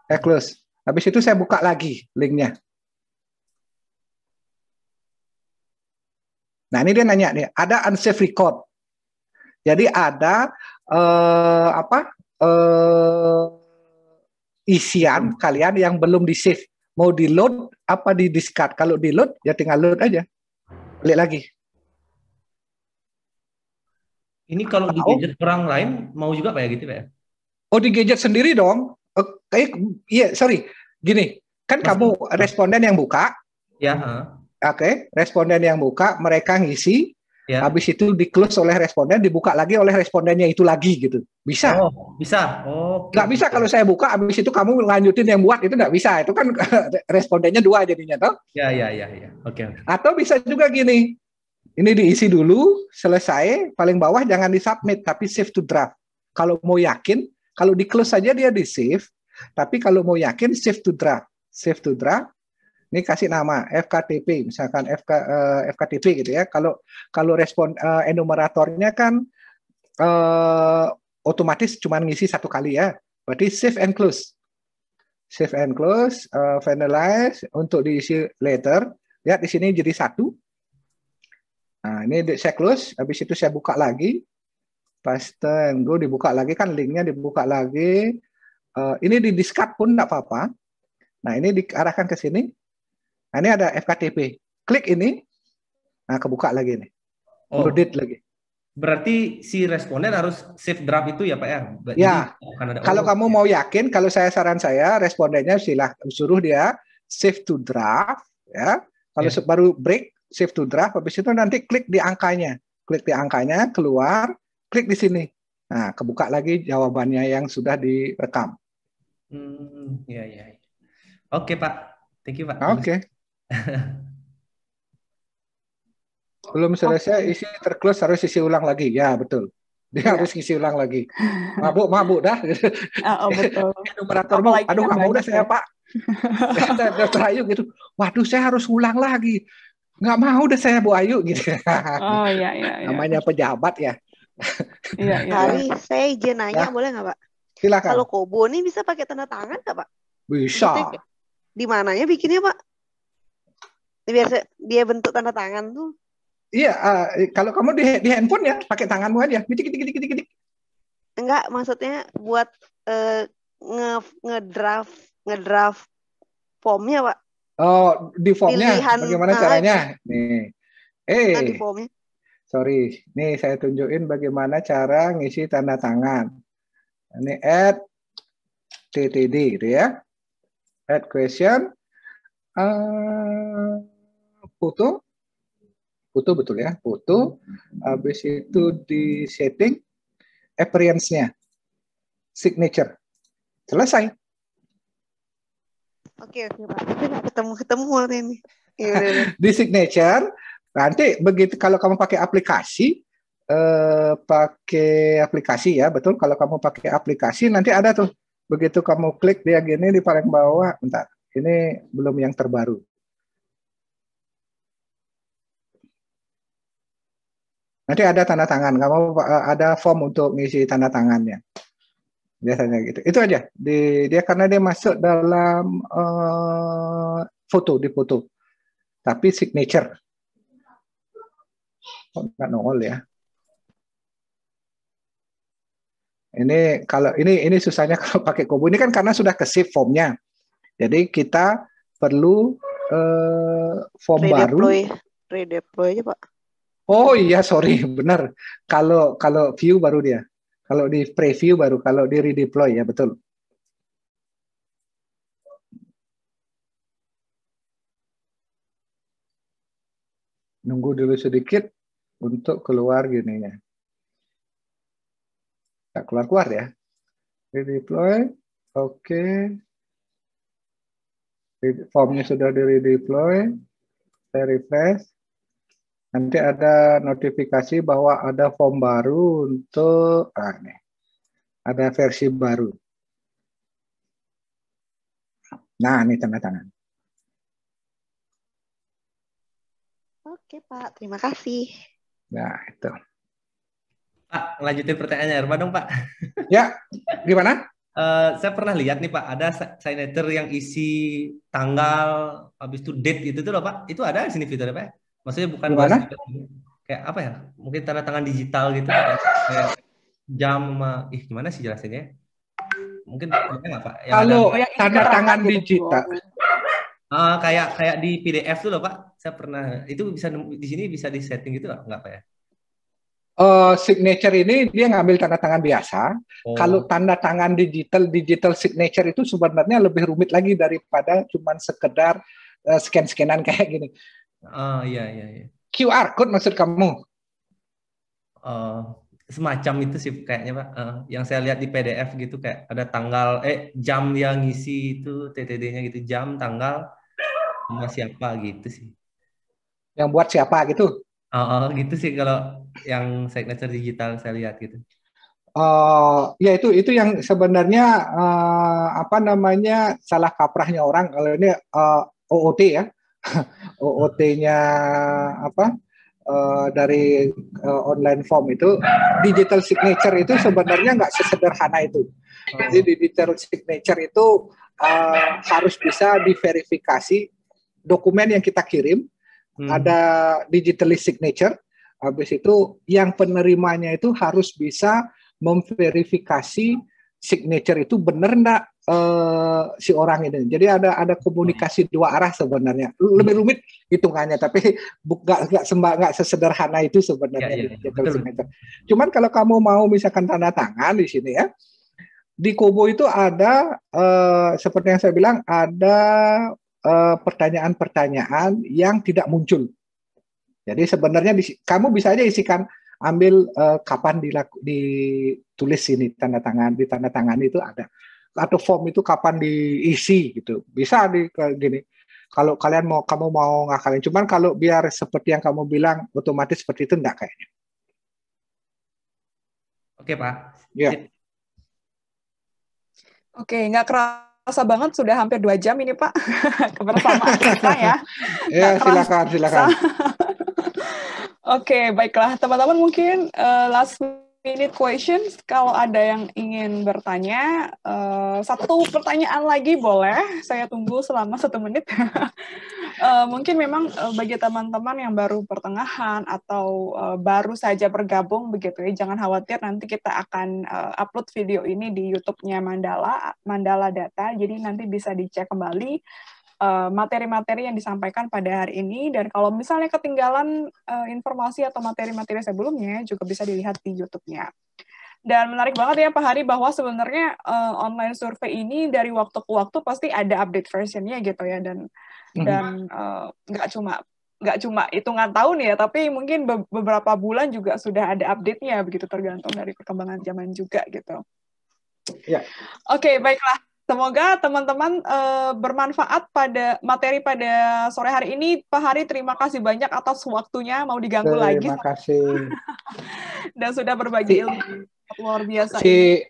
Saya close. Habis itu saya buka lagi linknya. Nah, ini dia nanya nih, ada unsafe record. Jadi ada isian kalian yang belum di save. Mau di load apa di discard? Kalau di load ya tinggal load aja. Klik lagi. Ini kalau di Atau- gadget orang lain mau juga Pak ya gitu Pak ya? Oh di gadget sendiri dong. Iya, sorry. Gini, kan Mas- kamu responden yang buka, Ya, oke, responden yang buka, mereka ngisi, ya. habis itu di close oleh responden, dibuka lagi oleh respondennya itu lagi gitu. Bisa. Oh, bisa. Oh, Nggak bisa kalau saya buka, habis itu kamu lanjutin yang buat, itu nggak bisa. Itu kan respondennya 2 jadinya, toh. Ya, ya, ya, ya. Oke, oke. Atau bisa juga gini, ini diisi dulu, selesai, paling bawah jangan di-submit, tapi save to draft. Kalau mau yakin, kalau di close saja dia di-save, tapi kalau mau yakin, save to draft. Save to draft, ini kasih nama FKTP, misalkan FKTP gitu ya. Kalau respon enumeratornya kan otomatis cuma ngisi 1 kali ya. Berarti save and close. Save and close, finalize untuk diisi later. Lihat di sini jadi 1. Nah, ini saya close, habis itu saya buka lagi. Paste and go, dibuka lagi kan linknya dibuka lagi. Ini di discard pun enggak apa-apa. Nah, ini diarahkan ke sini. Nah, ini ada FKTP. Klik ini. Nah, kebuka lagi nih. Oh, Loaded lagi. berarti si responden harus save draft itu ya Pak ya? Ya. Jadi akan ada Kalau kamu mau yakin, kalau saran saya respondennya suruh dia save to draft ya. Kalau Ya. baru break save to draft, habis itu nanti klik di angkanya. Klik di angkanya, keluar, klik di sini. Nah, kebuka lagi jawabannya yang sudah direkam. Ya, ya. Oke, Pak. Thank you, Pak. Oke. Belum selesai, isi terclose harus isi ulang lagi. Ya, betul. Dia harus isi ulang lagi. Mabuk dah. Oh, betul. Enumeratormu, Apalagi aduh kan nggak mau dah banyak saya ya. Pak. Dokter Ayu gitu. Waduh, saya harus ulang lagi. Nggak mau dah saya Bu Ayu gitu. Oh, iya, iya, iya. Namanya pejabat ya. Iya, iya. Hari saya izin nanya, Ya. boleh nggak Pak? Silakan. Kalau Kobo ini bisa pakai tanda tangan nggak Pak? Bisa. Maksudnya di mananya bikinnya Pak? Biasa dia bentuk tanda tangan tuh. Iya, kalau kamu di handphone ya pakai tanganmu aja. Gidik. Enggak, maksudnya buat ngedraft formnya Pak. Oh, di formnya Pilihan, bagaimana caranya? Nih. Di formnya. Sorry. Nih saya tunjukin bagaimana cara ngisi tanda tangan. Ini add TTD gitu ya. Add question. Foto betul ya, foto. Habis itu di setting appearance-nya, signature, selesai. Oke Pak. Ketemu waktu ini. Ya, Di signature, nanti begitu kalau kamu pakai aplikasi ya, betul. Kalau kamu pakai aplikasi nanti ada tuh. Begitu kamu klik dia gini di paling bawah, bentar. Ini belum yang terbaru. Nanti ada tanda tangan, kamu ada form untuk ngisi tanda tangannya. Biasanya gitu. Itu aja. Dia karena dia masuk dalam di foto. Tapi signature. Nggak nongol ya. Ini kalau ini susahnya kalau pakai Kobo ini kan karena sudah ke save formnya. Jadi kita perlu form baru. Redeploy aja Pak. Oh iya, sorry, benar. Kalau view baru dia. Kalau di preview baru, kalau di redeploy ya betul. Nunggu dulu sedikit untuk keluar gininya. Nggak keluar ya. Redeploy, oke. Formnya sudah di redeploy. Saya refresh. Nanti ada notifikasi bahwa ada form baru untuk nih. Ada versi baru. Nah, ini tanda tangan. Oke Pak, terima kasih. Nah, itu. Pak, lanjutin pertanyaannya Irma dong Pak. Ya, gimana? Saya pernah lihat nih Pak, ada signature yang isi tanggal, habis itu date itu tuh loh Pak. Itu ada di sini fiturnya Pak? Maksudnya bukan Gimana? Kayak apa ya? Mungkin tanda tangan digital gitu kayak jam gimana sih jelasinnya? Mungkin boleh nggak Pak? Yang Kalau Oh, yang tanda inceran tangan gitu. digital, kayak di PDF tuh loh Pak. Saya pernah itu bisa di sini bisa di setting gitu nggak Pak ya? signature ini dia ngambil tanda tangan biasa. Kalau Oh, tanda tangan digital signature itu sebenarnya lebih rumit lagi daripada cuman sekedar scan-scanan kayak gini. iya iya iya. QR code maksud kamu? Eh, semacam itu sih kayaknya Pak. Yang saya lihat di PDF gitu kayak ada tanggal jam yang ngisi itu TTD-nya gitu, jam, tanggal, sama siapa gitu sih. Yang buat siapa gitu? Gitu sih kalau yang signature digital saya lihat gitu. Ya itu yang sebenarnya apa namanya salah kaprahnya orang kalau ini OOT ya. OOT-nya apa dari online form itu digital signature itu sebenarnya nggak sesederhana itu. Jadi digital signature itu harus bisa diverifikasi dokumen yang kita kirim, ada digital signature. Habis itu yang penerimanya itu harus bisa memverifikasi signature itu benar enggak si orang ini. Jadi ada komunikasi dua arah sebenarnya. Lebih rumit hitungannya, tapi nggak sesederhana itu sebenarnya digital signature. Cuman kalau kamu mau misalkan tanda tangan di sini ya, di Kobo itu ada seperti yang saya bilang ada pertanyaan-pertanyaan yang tidak muncul. Jadi sebenarnya kamu bisa aja isikan ambil kapan ditulis ini tanda tangan, di tanda tangan itu ada, atau form itu kapan diisi gitu, bisa gini. Kalau kamu mau ngakalin, cuman kalau biar seperti yang kamu bilang otomatis seperti itu enggak kayaknya. Oke Pak. Ya. Oke, nggak kerasa banget sudah hampir 2 jam ini Pak kebersamaan kita ya. Ya silakan. Oke, baiklah teman-teman, mungkin last minute questions kalau ada yang ingin bertanya, satu pertanyaan lagi boleh, saya tunggu selama 1 menit. Mungkin memang bagi teman-teman yang baru pertengahan atau baru saja bergabung begitu ya, jangan khawatir, nanti kita akan upload video ini di YouTube-nya Mandala Data, jadi nanti bisa dicek kembali materi-materi yang disampaikan pada hari ini, dan kalau misalnya ketinggalan informasi atau materi-materi sebelumnya juga bisa dilihat di YouTube-nya. Dan menarik banget ya Pak Hari bahwa sebenarnya online survei ini dari waktu ke waktu pasti ada update versionnya gitu ya, dan nggak cuma hitungan tahun ya, tapi mungkin beberapa bulan juga sudah ada update-nya begitu, tergantung dari perkembangan zaman juga gitu. Ya. Oke, baiklah. Semoga teman-teman bermanfaat pada materi pada sore hari ini. Pak Hari, terima kasih banyak atas waktunya, mau diganggu lagi. Terima kasih. Dan sudah berbagi ilmu luar biasa ini.